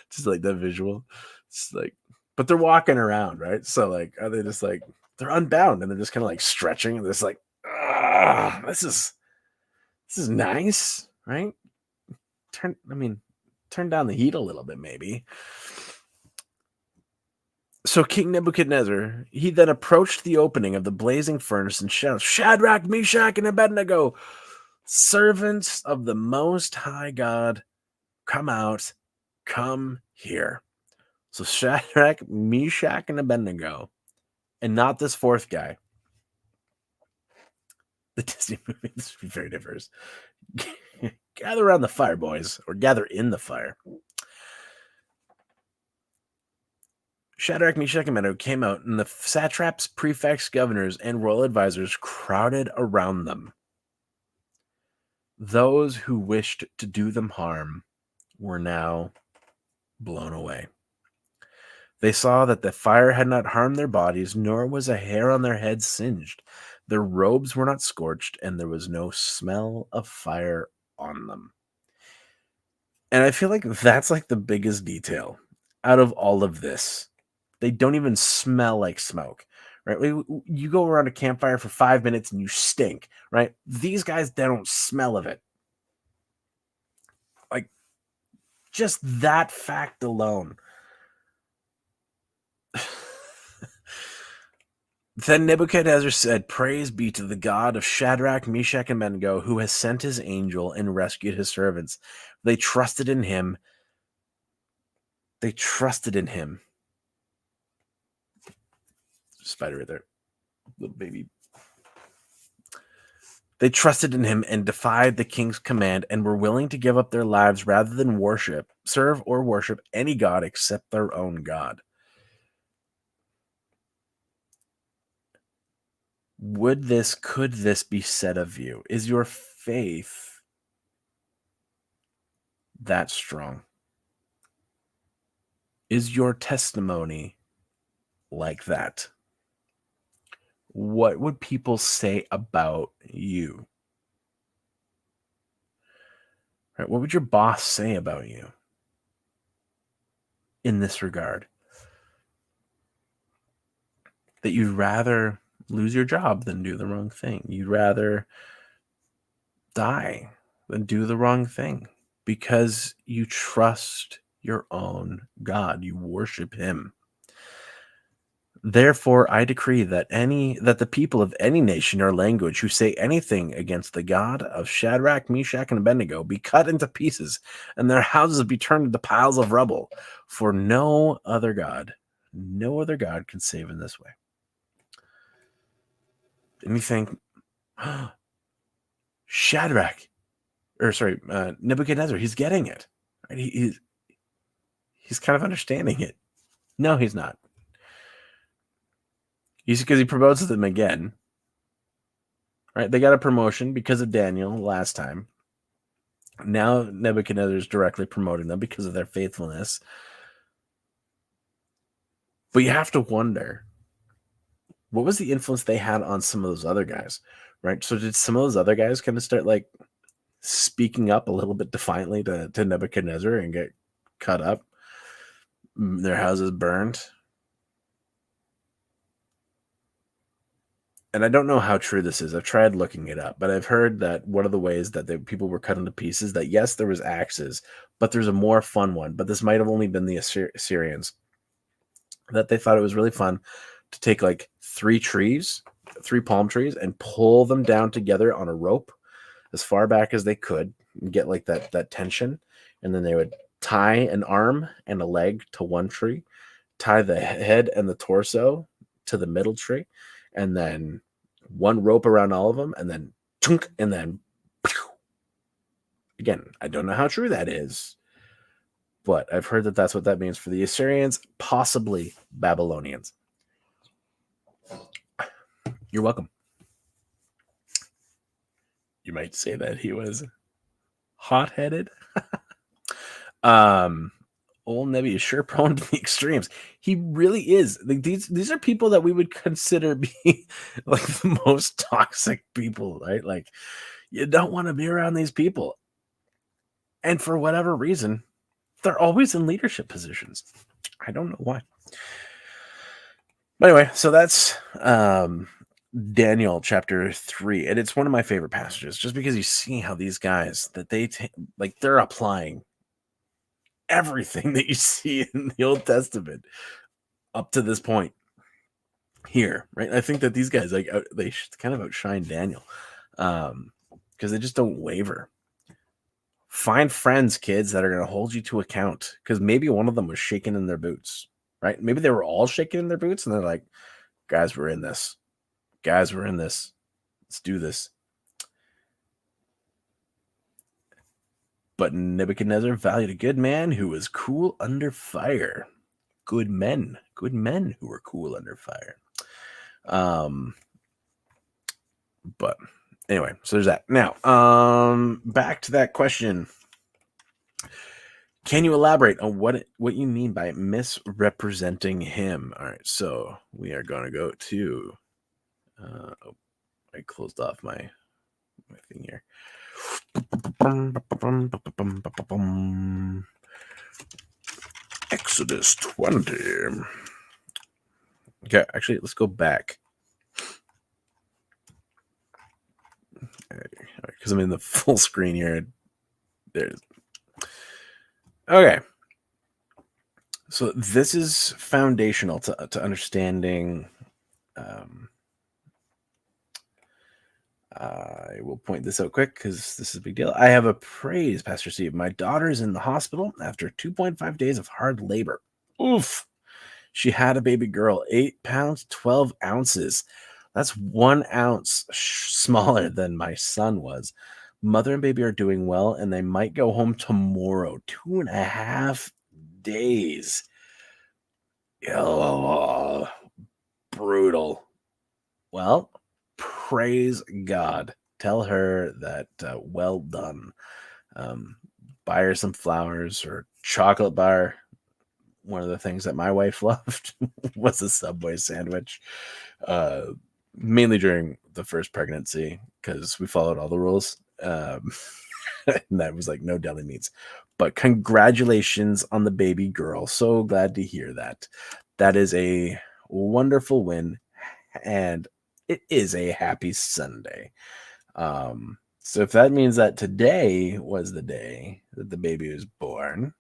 Just like that visual. It's like, but they're walking around, right? So like, are they just like, they're unbound and they're just kind of like stretching and it's like, this is nice, right? Turn down the heat a little bit, maybe. So King Nebuchadnezzar, he then approached the opening of the blazing furnace and shouted, Shadrach, Meshach, and Abednego, servants of the Most High God, come out, come here. So Shadrach, Meshach, and Abednego, and not this fourth guy. The Disney movie is very diverse. Gather around the fire, boys, or gather in the fire. Shadrach, Meshach, and Abednego came out, and the satraps, prefects, governors, and royal advisors crowded around them. Those who wished to do them harm were now blown away. They saw that the fire had not harmed their bodies, nor was a hair on their heads singed. Their robes were not scorched, and there was no smell of fire on them. And I feel like that's like the biggest detail out of all of this. They don't even smell like smoke, right? You go around a campfire for 5 minutes and you stink, right? These guys, they don't smell of it. Like, just that fact alone. Then Nebuchadnezzar said, Praise be to the God of Shadrach, Meshach, and Abednego, who has sent his angel and rescued his servants. They trusted in him. They trusted in him. Spider right there. Little baby. They trusted in him and defied the king's command and were willing to give up their lives rather than serve or worship any god except their own God. Could this be said of you? Is your faith that strong? Is your testimony like that? What would people say about you? Right? What would your boss say about you in this regard? That you'd rather lose your job than do the wrong thing. You'd rather die than do the wrong thing because you trust your own God. You worship him. Therefore, I decree that the people of any nation or language who say anything against the God of Shadrach, Meshach, and Abednego be cut into pieces, and their houses be turned into piles of rubble. For no other God can save in this way. And you think, Nebuchadnezzar, he's getting it. Right? He's kind of understanding it. No, he's not. Because he promotes them again. Right? They got a promotion because of Daniel last time. Now Nebuchadnezzar is directly promoting them because of their faithfulness. But you have to wonder, what was the influence they had on some of those other guys? Right? So did some of those other guys kind of start like speaking up a little bit defiantly to Nebuchadnezzar and get cut up? Their houses burned? And I don't know how true this is. I've tried looking it up, but I've heard that one of the ways that people were cut into pieces, that yes, there was axes, but there's a more fun one. But this might have only been the Assyrians. that they thought it was really fun to take like three palm trees, and pull them down together on a rope as far back as they could and get like that tension. And then they would tie an arm and a leg to one tree, tie the head and the torso to the middle tree, and then one rope around all of them, and then chunk, and then pew. Again, I don't know how true that is, but I've heard that that's what that means for the Assyrians, possibly Babylonians. You're welcome. You might say that he was hot-headed. Old Nebi is sure prone to the extremes. He really is. Like these are people that we would consider be like the most toxic people, right? Like you don't want to be around these people. And for whatever reason, they're always in leadership positions. I don't know why. But anyway, so that's Daniel chapter 3, and it's one of my favorite passages, just because you see how these guys that they're applying everything that you see in the Old Testament up to this point here, right? I think that these guys they kind of outshine Daniel because they just don't waver. Find friends, kids, that are going to hold you to account, because maybe one of them was shaking in their boots, right? Maybe they were all shaking in their boots, and they're like, guys, we're in this. Guys, we're in this. Let's do this. But Nebuchadnezzar valued a good man who was cool under fire. Good men who were cool under fire. But anyway, so there's that. Now, back to that question. Can you elaborate on what you mean by misrepresenting him? All right, so we are going to go to. I closed off my thing here. Exodus 20. Okay, actually, let's go back. Because I'm in the full screen here. Okay. So this is foundational to understanding. I will point this out quick because this is a big deal. I have a praise, Pastor Steve. My daughter's in the hospital after 2.5 days of hard labor. Oof. She had a baby girl, 8 pounds, 12 ounces. That's 1 ounce smaller than my son was. Mother and baby are doing well, and they might go home tomorrow. 2.5 days. Oh, brutal. Well, praise God. Tell her that well done. Buy her some flowers or chocolate bar. One of the things that my wife loved was a Subway sandwich. Mainly during the first pregnancy, because we followed all the rules. And that was like no deli meats. But congratulations on the baby girl. So glad to hear that. That is a wonderful win. And it is a happy Sunday. So if that means that today was the day that the baby was born,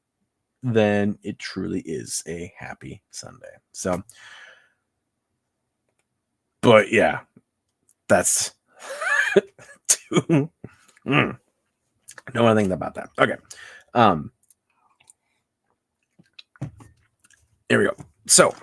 then it truly is a happy Sunday. So, but yeah, that's know anything about that. Okay. Here we go. So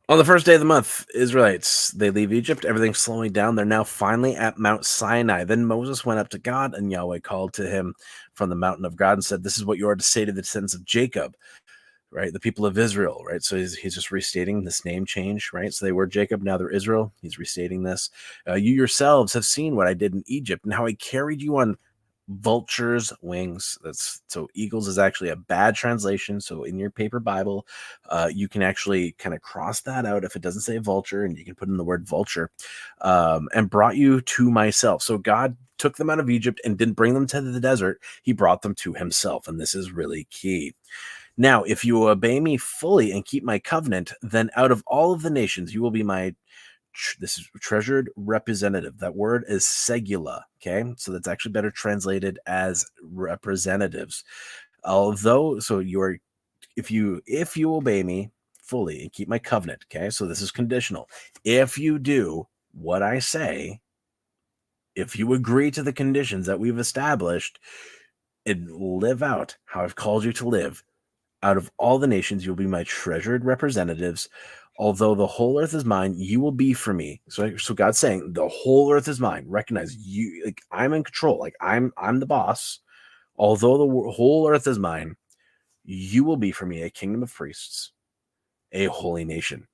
on the first day of the month, Israelites, they leave Egypt. Everything's slowing down. They're now finally at Mount Sinai. Then Moses went up to God, and Yahweh called to him from the mountain of God and said, "This is what you are to say to the descendants of Jacob," right? The people of Israel, right? So he's just restating this name change, right? So they were Jacob, now they're Israel. He's restating this. You yourselves have seen what I did in Egypt and how I carried you on vultures' wings. So eagles is actually a bad translation. So in your paper Bible, you can actually kind of cross that out if it doesn't say vulture, and you can put in the word vulture, and brought you to myself. So God took them out of Egypt and didn't bring them to the desert. He brought them to himself. And this is really key. Now, if you obey me fully and keep my covenant, then out of all of the nations, you will be my this is treasured representative. That word is segula. Okay. So that's actually better translated as representatives. So you're if you obey me fully and keep my covenant, okay? So this is conditional. If you do what I say, if you agree to the conditions that we've established and live out how I've called you to live, out of all the nations, you'll be my treasured representatives. Although the whole earth is mine, you will be for me. So God's saying the whole earth is mine. Recognize you, like I'm in control. Like I'm the boss. Although the whole earth is mine, you will be for me a kingdom of priests, a holy nation.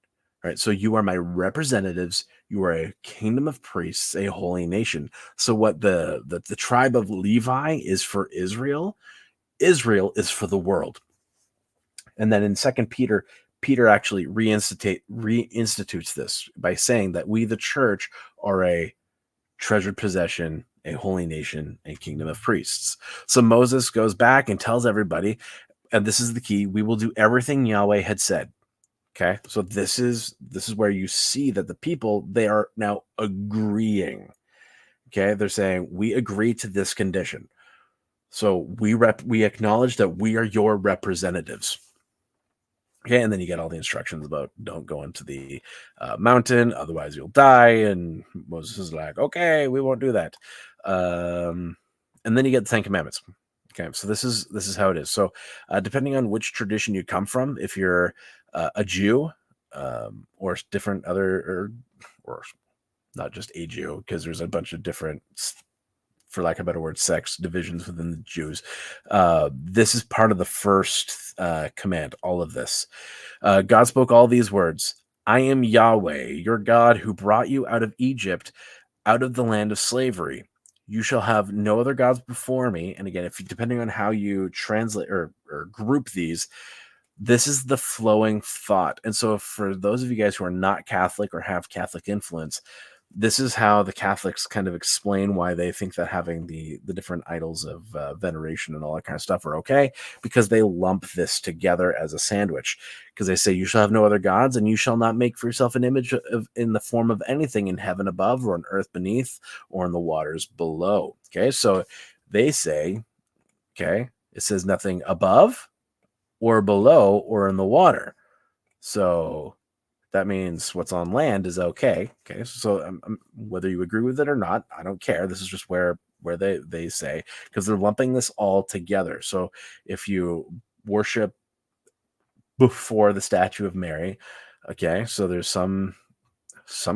All right. So you are my representatives. You are a kingdom of priests, a holy nation. So what the tribe of Levi is for Israel, Israel is for the world. And then in Second Peter, Peter actually reinstitutes this by saying that we, the church, are a treasured possession, a holy nation, a kingdom of priests. So Moses goes back and tells everybody, and this is the key, we will do everything Yahweh had said. Okay, so this is where you see that the people, they are now agreeing. Okay, they're saying we agree to this condition. So we acknowledge that we are your representatives. Okay, and then you get all the instructions about don't go into the mountain, otherwise you'll die. And Moses is like, okay, we won't do that. And then you get the 10 Commandments. Okay, so this is how it is. So depending on which tradition you come from, if you're a Jew or different other, or not just a Jew, because there's a bunch of different, for lack of a better word, sects, divisions within the Jews. This is part of the first command, all of this. God spoke all these words. I am Yahweh, your God, who brought you out of Egypt, out of the land of slavery. You shall have no other gods before me. And again, depending on how you translate or group these, this is the flowing thought. And so for those of you guys who are not Catholic or have Catholic influence, this is how the Catholics kind of explain why they think that having the different idols of veneration and all that kind of stuff are okay, because they lump this together as a sandwich. Because they say, you shall have no other gods, and you shall not make for yourself an image in the form of anything in heaven above, or on earth beneath, or in the waters below. Okay, so they say, okay, it says nothing above or below or in the water. So that means what's on land is okay. Okay, so whether you agree with it or not, I don't care. This is just where they say, because they're lumping this all together. So if you worship before the statue of Mary, okay, so there's some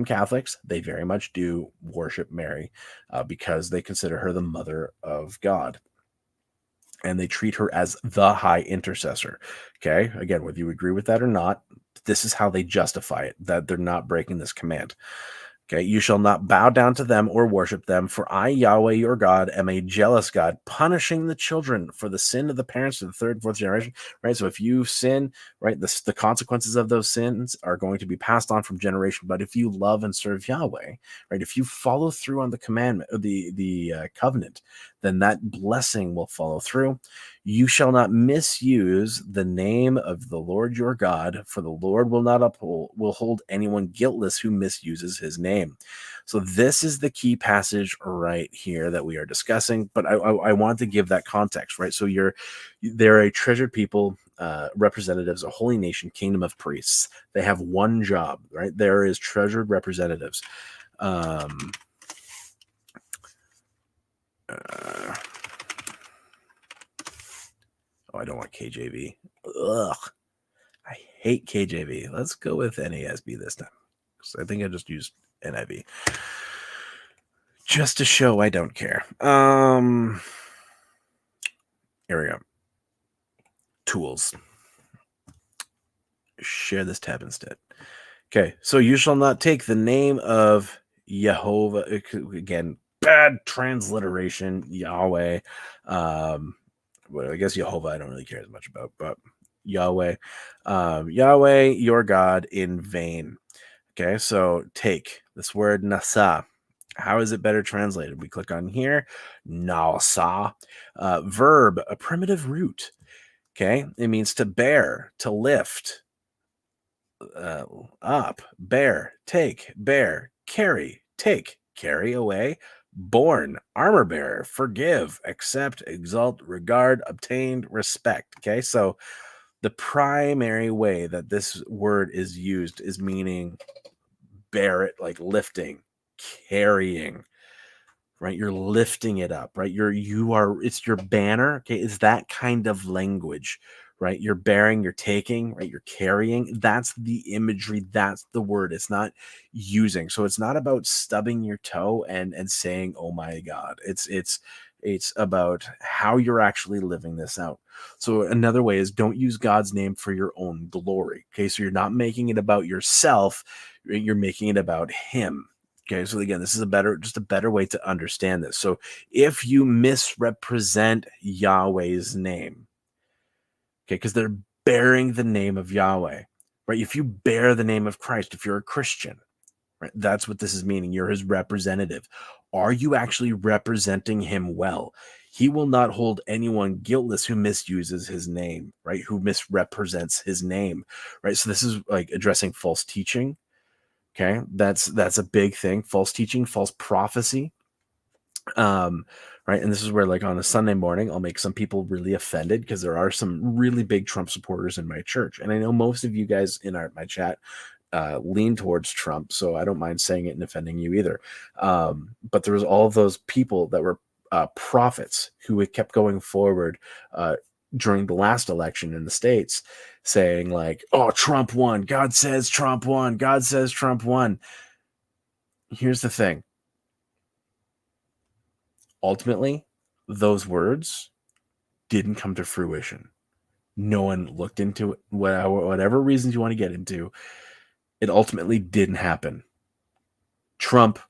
Catholics, they very much do worship Mary because they consider her the mother of God. And they treat her as the high intercessor. Okay, again, whether you agree with that or not, this is how they justify it, that they're not breaking this command. Okay, you shall not bow down to them or worship them, for I, Yahweh, your God, am a jealous God, punishing the children for the sin of the parents to the third and fourth generation. Right, so if you sin, right, the consequences of those sins are going to be passed on from generation. But if you love and serve Yahweh, right, if you follow through on the commandment, or the covenant, then that blessing will follow through. You shall not misuse the name of the Lord your God, for the Lord will hold anyone guiltless who misuses his name. So this is the key passage right here that we are discussing. But I want to give that context, right? So they're a treasured people, representatives, a holy nation, kingdom of priests. They have one job, right? There is treasured representatives. I don't want KJV. Ugh. I hate KJV. Let's go with NASB this time. I think I just used NIV. Just to show I don't care. Here we go. Tools. Share this tab instead. Okay, so you shall not take the name of Jehovah. Again, bad transliteration. Yahweh. Well, I guess Jehovah I don't really care as much about, but Yahweh, Yahweh, your God, in vain. Okay, so take this word nasa. How is it better translated? We click on here, nasa, verb, a primitive root. Okay, it means to bear, to lift, up, bear, take, bear, carry, take, carry away, born, armor bearer, forgive, accept, exalt, regard, obtained, respect. Okay, so The primary way that this word is used is meaning bear it, like lifting, carrying, right? You're lifting it up, right? It's your banner. Okay. It's that kind of language, right? You're bearing, you're taking, right? You're carrying. That's the imagery. That's the word. It's not using. So it's not about stubbing your toe and saying, oh my God. It's about how you're actually living this out. So another way is don't use God's name for your own glory. Okay. So you're not making it about yourself. You're making it about him. Okay, so again, this is just a better way to understand this. So if you misrepresent Yahweh's name, okay, because they're bearing the name of Yahweh, right? If you bear the name of Christ, if you're a Christian, right, that's what this is meaning. You're his representative. Are you actually representing him well? He will not hold anyone guiltless who misuses his name, right? Who misrepresents his name, right? So this is like addressing false teaching. Okay, that's a big thing. False teaching, false prophecy. Right. And this is where, like, on a Sunday morning, I'll make some people really offended because there are some really big Trump supporters in my church. And I know most of you guys in my chat lean towards Trump, so I don't mind saying it and offending you either. But there was all those people that were prophets who had kept going forward during the last election in the States saying, like, oh, Trump won. God says Trump won. God says Trump won. Here's the thing. Ultimately, those words didn't come to fruition. No one looked into it, whatever reasons you want to get into. It ultimately didn't happen. Trump,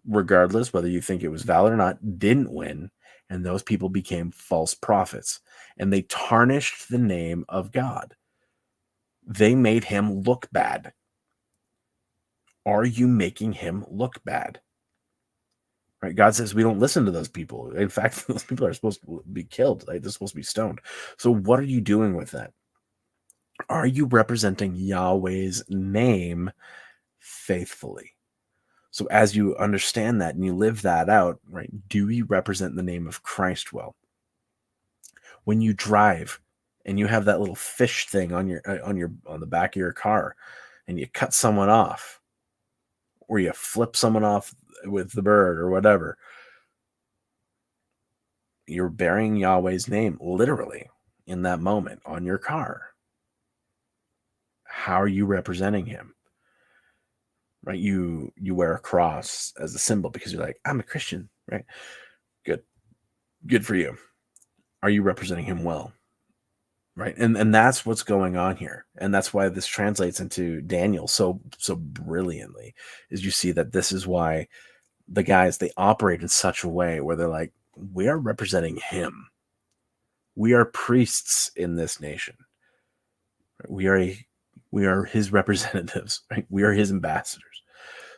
regardless whether you think it was valid or not, didn't win, and those people became false prophets, and they tarnished the name of God. They made him look bad. Are you making him look bad? Right? God says we don't listen to those people. In fact, those people are supposed to be killed. Like, they're supposed to be stoned. So what are you doing with that? Are you representing Yahweh's name faithfully? So as you understand that and you live that out, right, do you represent the name of Christ well? When you drive and you have that little fish thing on the back of your car, and you cut someone off, or you flip someone off with the bird or whatever, you're bearing Yahweh's name literally in that moment on your car. How are you representing him? Right? You wear a cross as a symbol because you're like, I'm a Christian, right? Good for you. Are you representing him well? Right? And that's what's going on here. And that's why this translates into Daniel so brilliantly, is you see that this is why the guys, they operate in such a way where they're like, we are representing him. We are priests in this nation. We are his representatives, right? We are his ambassadors.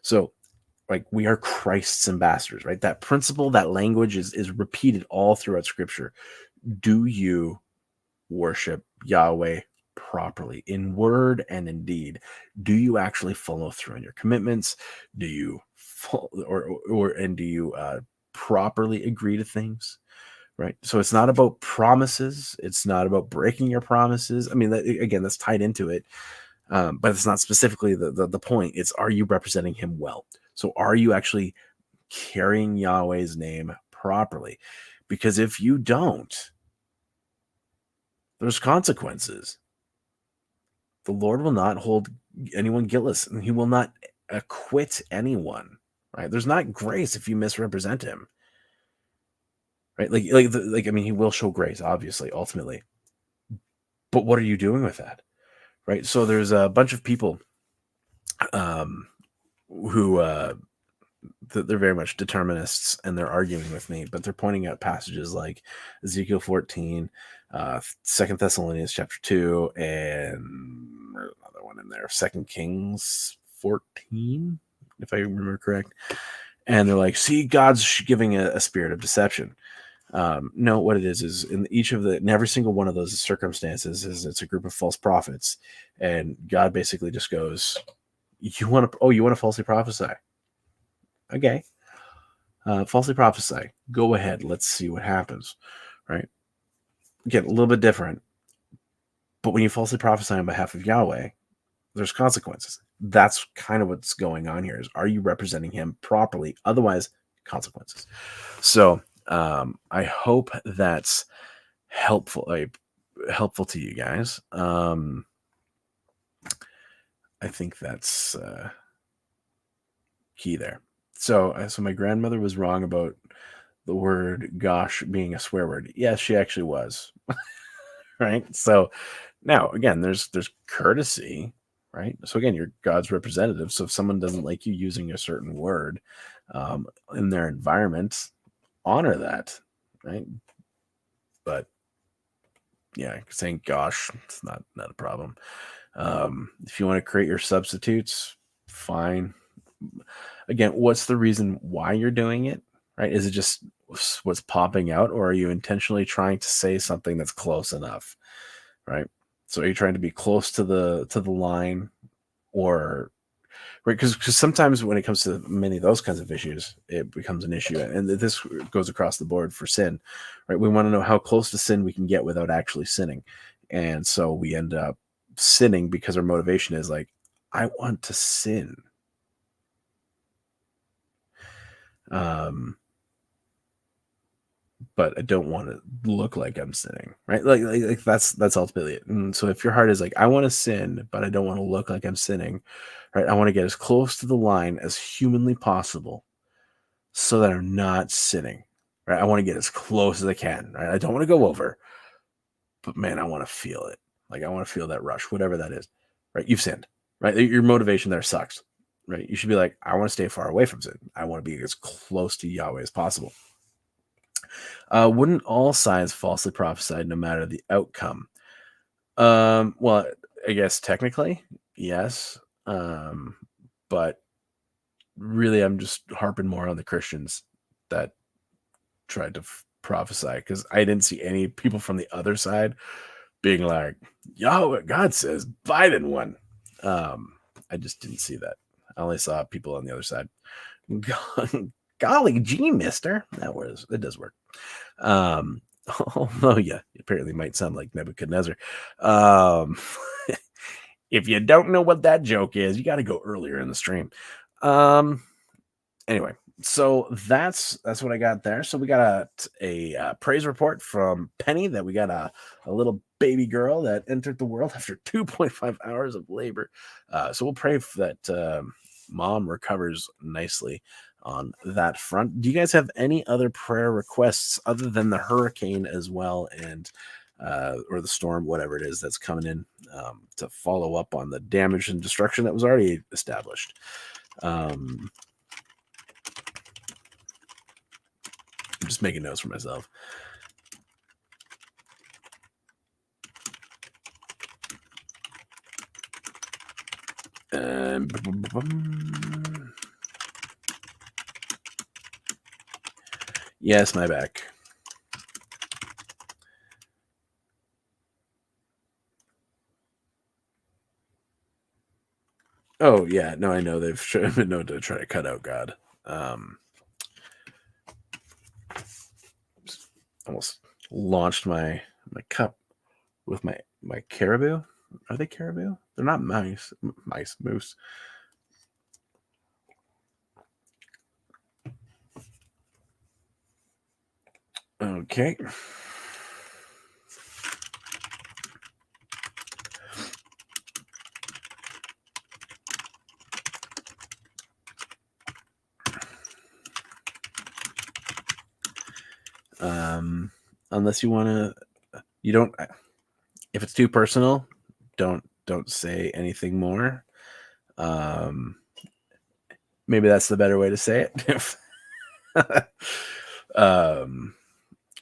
So, like, we are Christ's ambassadors, right? That principle, that language is repeated all throughout Scripture. Do you worship Yahweh properly in word and in deed? Do you actually follow through on your commitments? Do you do you properly agree to things? Right. So it's not about promises. It's not about breaking your promises. I mean, again, that's tied into it. But it's not specifically the point. It's, are you representing him well? So are you actually carrying Yahweh's name properly? Because if you don't, there's consequences. The Lord will not hold anyone guiltless, and he will not acquit anyone. Right? There's not grace if you misrepresent him. Right? I mean, he will show grace, obviously, ultimately. But what are you doing with that? Right? So there's a bunch of people who they're very much determinists, and they're arguing with me, but they're pointing out passages like Ezekiel 14, 2 Thessalonians chapter 2, and there's another one in there, 2 Kings 14, if I remember correct. And they're like, see, God's giving a spirit of deception. No, what it is in every single one of those circumstances is it's a group of false prophets, and God basically just goes, you want to falsely prophesy? Okay. Falsely prophesy. Go ahead. Let's see what happens. Right. Again, a little bit different. But when you falsely prophesy on behalf of Yahweh, there's consequences. That's kind of what's going on here. Is, are you representing him properly? Otherwise, consequences. So I hope that's helpful to you guys. I think that's key there. So my grandmother was wrong about the word gosh being a swear word. Yes, she actually was. Right. So now again, there's courtesy, right? So again, you're God's representative. So if someone doesn't like you using a certain word in their environment, honor that, right? But yeah, saying gosh, it's not a problem. If you want to create your substitutes, fine. Again, what's the reason why you're doing it, right? Is it just what's popping out, or are you intentionally trying to say something that's close enough, right? So are you trying to be close to the line, or right? Because sometimes when it comes to many of those kinds of issues, it becomes an issue, and this goes across the board for sin, right? We want to know how close to sin we can get without actually sinning, and so we end up sinning because our motivation is like, I want to sin. But I don't want to look like I'm sinning, right? Like that's ultimately it. And so if your heart is like, I want to sin, but I don't want to look like I'm sinning, right? I want to get as close to the line as humanly possible so that I'm not sinning, right? I want to get as close as I can, right? I don't want to go over, but man, I want to feel it. Like I want to feel that rush, whatever that is, right? You've sinned, right? Your motivation there sucks, right? You should be like, I want to stay far away from sin. I want to be as close to Yahweh as possible. Wouldn't all signs falsely prophesied no matter the outcome? Well, I guess technically, yes. But really, I'm just harping more on the Christians that tried to prophesy, because I didn't see any people from the other side being like, Yahweh, God says Biden won. I just didn't see that. I only saw people on the other side. Golly gee, mister. It does work. Oh yeah, apparently might sound like Nebuchadnezzar. If you don't know what that joke is, you got to go earlier in the stream. Anyway, so that's what I got there. So we got a praise report from Penny that we got a little baby girl that entered the world after 2.5 hours of labor. So we'll pray that mom recovers nicely on that front. Do you guys have any other prayer requests other than the hurricane as well, and or the storm, whatever it is that's coming in, to follow up on the damage and destruction that was already established? I'm just making notes for myself. Yes, my back. Oh yeah, no, I know they've been known to try to cut out God. Almost launched my cup with my caribou. Are they caribou? They're not mice. Moose. Okay. Unless you want to, you don't. If it's too personal, don't say anything more. Maybe that's the better way to say it.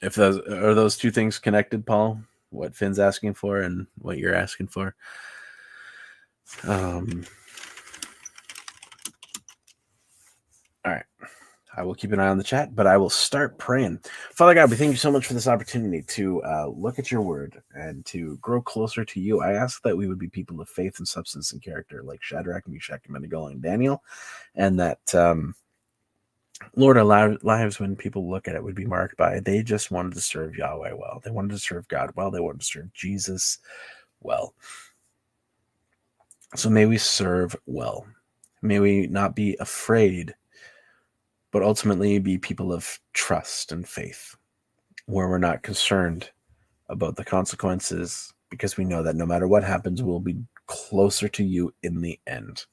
If those two things connected, Paul, what Finn's asking for and what you're asking for. All right. I will keep an eye on the chat, but I will start praying. Father God, we thank you so much for this opportunity to look at your word and to grow closer to you. I ask that we would be people of faith and substance and character, like Shadrach, Meshach, Abednego, and Daniel, and that, Lord, our lives, when people look at it, would be marked by they just wanted to serve Yahweh well. They wanted to serve God well. They wanted to serve Jesus well. So may we serve well. May we not be afraid, but ultimately be people of trust and faith, where we're not concerned about the consequences, because we know that no matter what happens, we'll be closer to you in the end.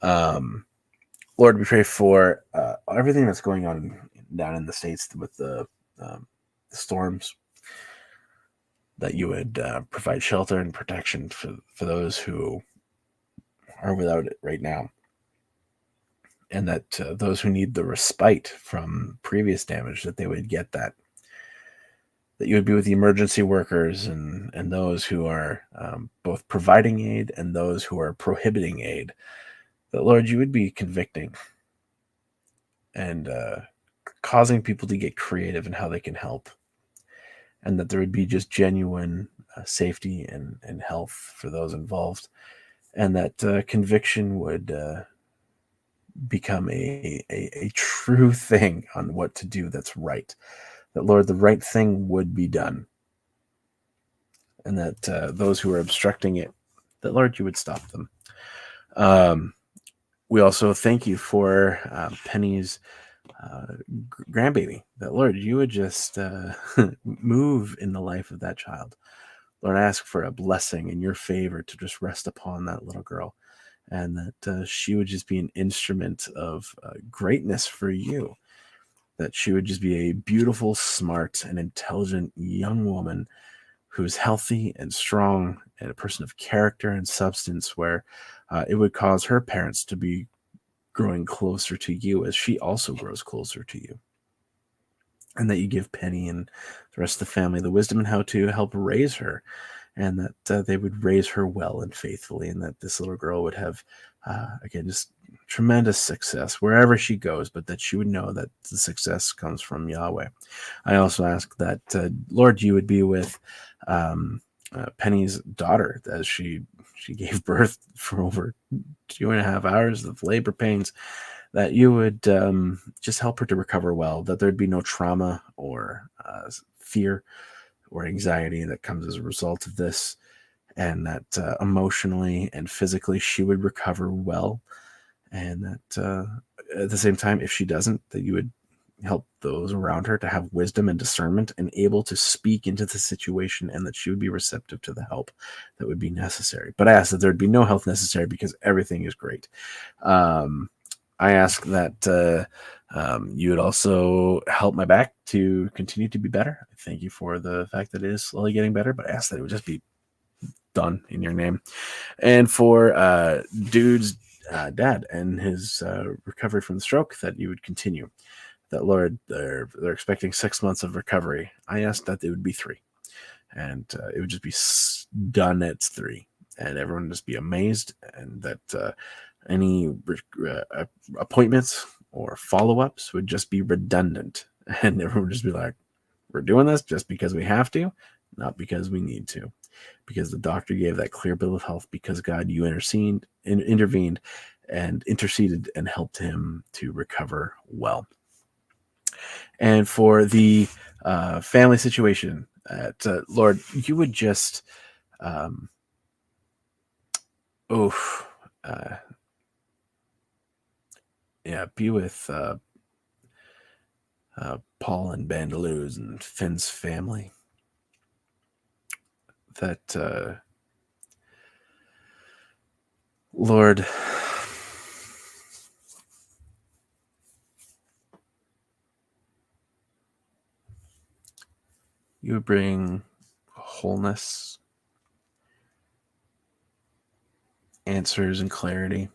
Lord, we pray for everything that's going on down in the States with the storms, that you would provide shelter and protection for those who are without it right now, and that those who need the respite from previous damage, that they would get that you would be with the emergency workers and those who are both providing aid and those who are prohibiting aid, that, Lord, you would be convicting and causing people to get creative in how they can help, and that there would be just genuine safety and health for those involved, and that conviction would become a true thing on what to do that's right. That, Lord, the right thing would be done, and that those who are obstructing it, that, Lord, you would stop them. We also thank you for Penny's grandbaby, that, Lord, you would just move in the life of that child. Lord, I ask for a blessing and your favor to just rest upon that little girl, and that she would just be an instrument of greatness for you, that she would just be a beautiful, smart, and intelligent young woman who's healthy and strong and a person of character and substance, where it would cause her parents to be growing closer to you as she also grows closer to you. And that you give Penny and the rest of the family the wisdom and how to help raise her, and that they would raise her well and faithfully, and that this little girl would have, again, just tremendous success wherever she goes, but that she would know that the success comes from Yahweh. I also ask that, Lord, you would be with Penny's daughter as she gave birth for over 2.5 hours of labor pains, that you would just help her to recover well, that there'd be no trauma or fear or anxiety that comes as a result of this, and that emotionally and physically she would recover well, and that at the same time, if she doesn't, that you would help those around her to have wisdom and discernment and able to speak into the situation, and that she would be receptive to the help that would be necessary. But I ask that there'd be no help necessary, because everything is great. I ask that you would also help my back to continue to be better. I thank you for the fact that it is slowly getting better, but I ask that it would just be done in your name. And for Dude's dad and his recovery from the stroke, that you would continue. That, Lord, they're expecting 6 months of recovery. I ask that it would be 3, and it would just be done at 3, and everyone would just be amazed, and that any appointments or follow-ups would just be redundant, and everyone would just be like, we're doing this just because we have to, not because we need to, because the doctor gave that clear bill of health, because, God, you intervened and interceded and helped him to recover well. And for the family situation, Lord, you would just be with Paul and Bandaloo's and Finn's family. That, Lord, you would bring wholeness, answers, and clarity.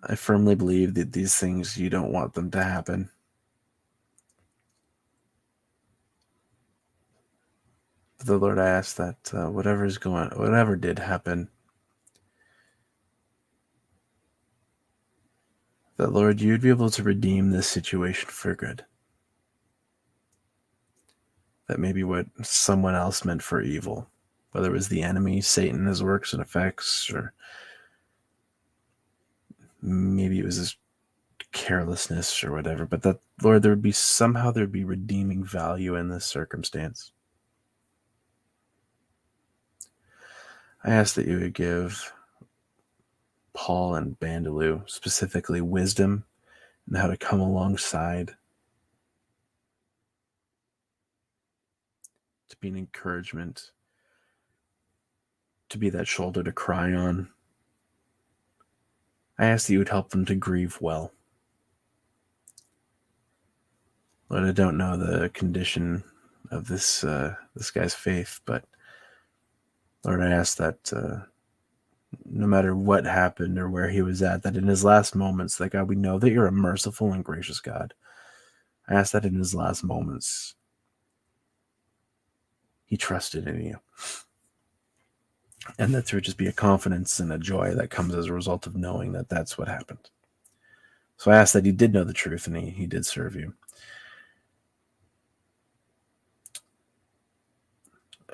I firmly believe that these things, you don't want them to happen. But the Lord, I ask that whatever did happen, that, Lord, you'd be able to redeem this situation for good. That maybe what someone else meant for evil, whether it was the enemy, Satan, his works and effects, or maybe it was his carelessness or whatever, but that, Lord, there'd be redeeming value in this circumstance. I ask that you would give Paul and Bandaloo specifically wisdom and how to come alongside, to be an encouragement, to be that shoulder to cry on. I ask that you would help them to grieve well. Lord, I don't know the condition of this guy's faith, but Lord, I ask that no matter what happened or where he was at, that in his last moments, that God, we know that you're a merciful and gracious God. I ask that in his last moments, he trusted in you. And that there would just be a confidence and a joy that comes as a result of knowing that that's what happened. So I ask that he did know the truth and he did serve you.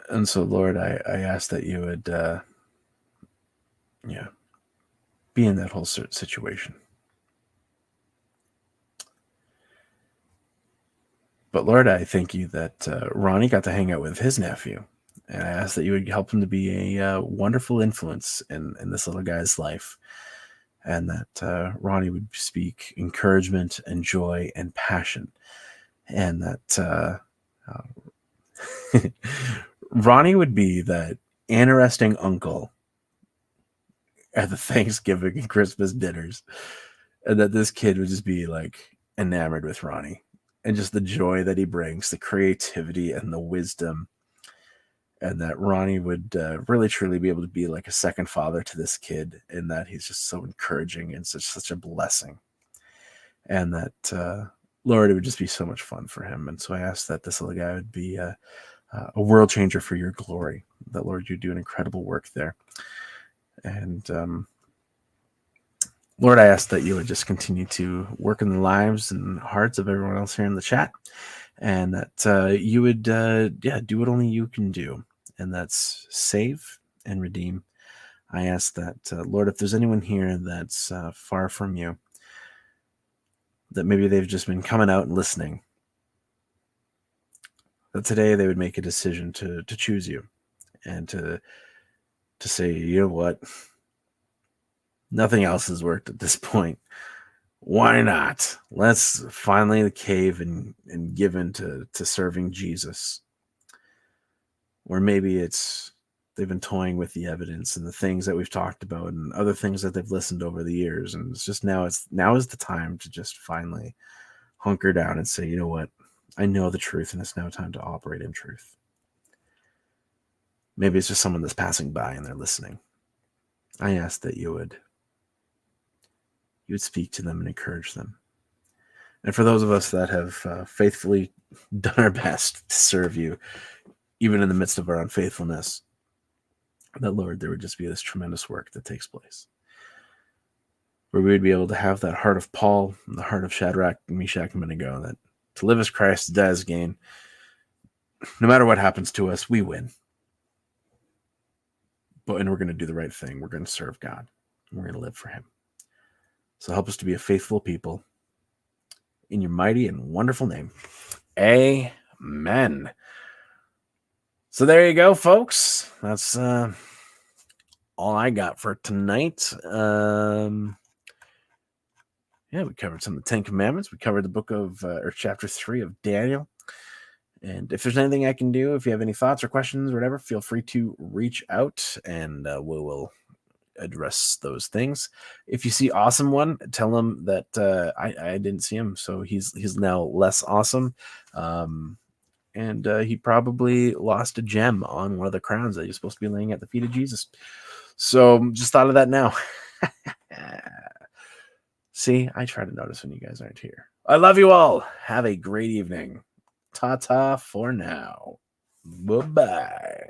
And so, Lord, I ask that you would, be in that whole situation. But Lord, I thank you that Ronnie got to hang out with his nephew. And I ask that you would help him to be a wonderful influence in this little guy's life. And that Ronnie would speak encouragement and joy and passion. And that Ronnie would be that interesting uncle at the Thanksgiving and Christmas dinners. And that this kid would just be like enamored with Ronnie. And just the joy that he brings, the creativity and the wisdom. And that Ronnie would really, truly be able to be like a second father to this kid, in that he's just so encouraging and such a blessing. And that, Lord, it would just be so much fun for him. And so I ask that this little guy would be a world changer for your glory. That, Lord, you do an incredible work there. And Lord, I ask that you would just continue to work in the lives and hearts of everyone else here in the chat. And that you would, do what only you can do. And that's save and redeem. I ask that, Lord, if there's anyone here that's far from you, that maybe they've just been coming out and listening, that today they would make a decision to choose you and to say, you know what, nothing else has worked at this point. Why not? Let's finally cave and give in to serving Jesus. Or maybe it's they've been toying with the evidence and the things that we've talked about and other things that they've listened over the years. And it's just now is the time to just finally hunker down and say, you know what? I know the truth, and it's now time to operate in truth. Maybe it's just someone that's passing by and they're listening. I ask that you would speak to them and encourage them. And for those of us that have faithfully done our best to serve you, even in the midst of our unfaithfulness, that, Lord, there would just be this tremendous work that takes place, where we would be able to have that heart of Paul and the heart of Shadrach, Meshach, and Abednego, that to live as Christ, to die as gain. No matter what happens to us, we win. And we're going to do the right thing. We're going to serve God. And we're going to live for him. So help us to be a faithful people. In your mighty and wonderful name. Amen. So there you go, folks. That's all I got for tonight. We covered some of the 10 Commandments. We covered the book of, or chapter 3 of Daniel. And if there's anything I can do, if you have any thoughts or questions or whatever, feel free to reach out and we will address those things. If you see Awesome One, tell him that I didn't see him, so he's now less awesome. And he probably lost a gem on one of the crowns that you're supposed to be laying at the feet of Jesus. So just thought of that now. See, I try to notice when you guys aren't here. I love you all. Have a great evening. Ta-ta for now. Bye-bye.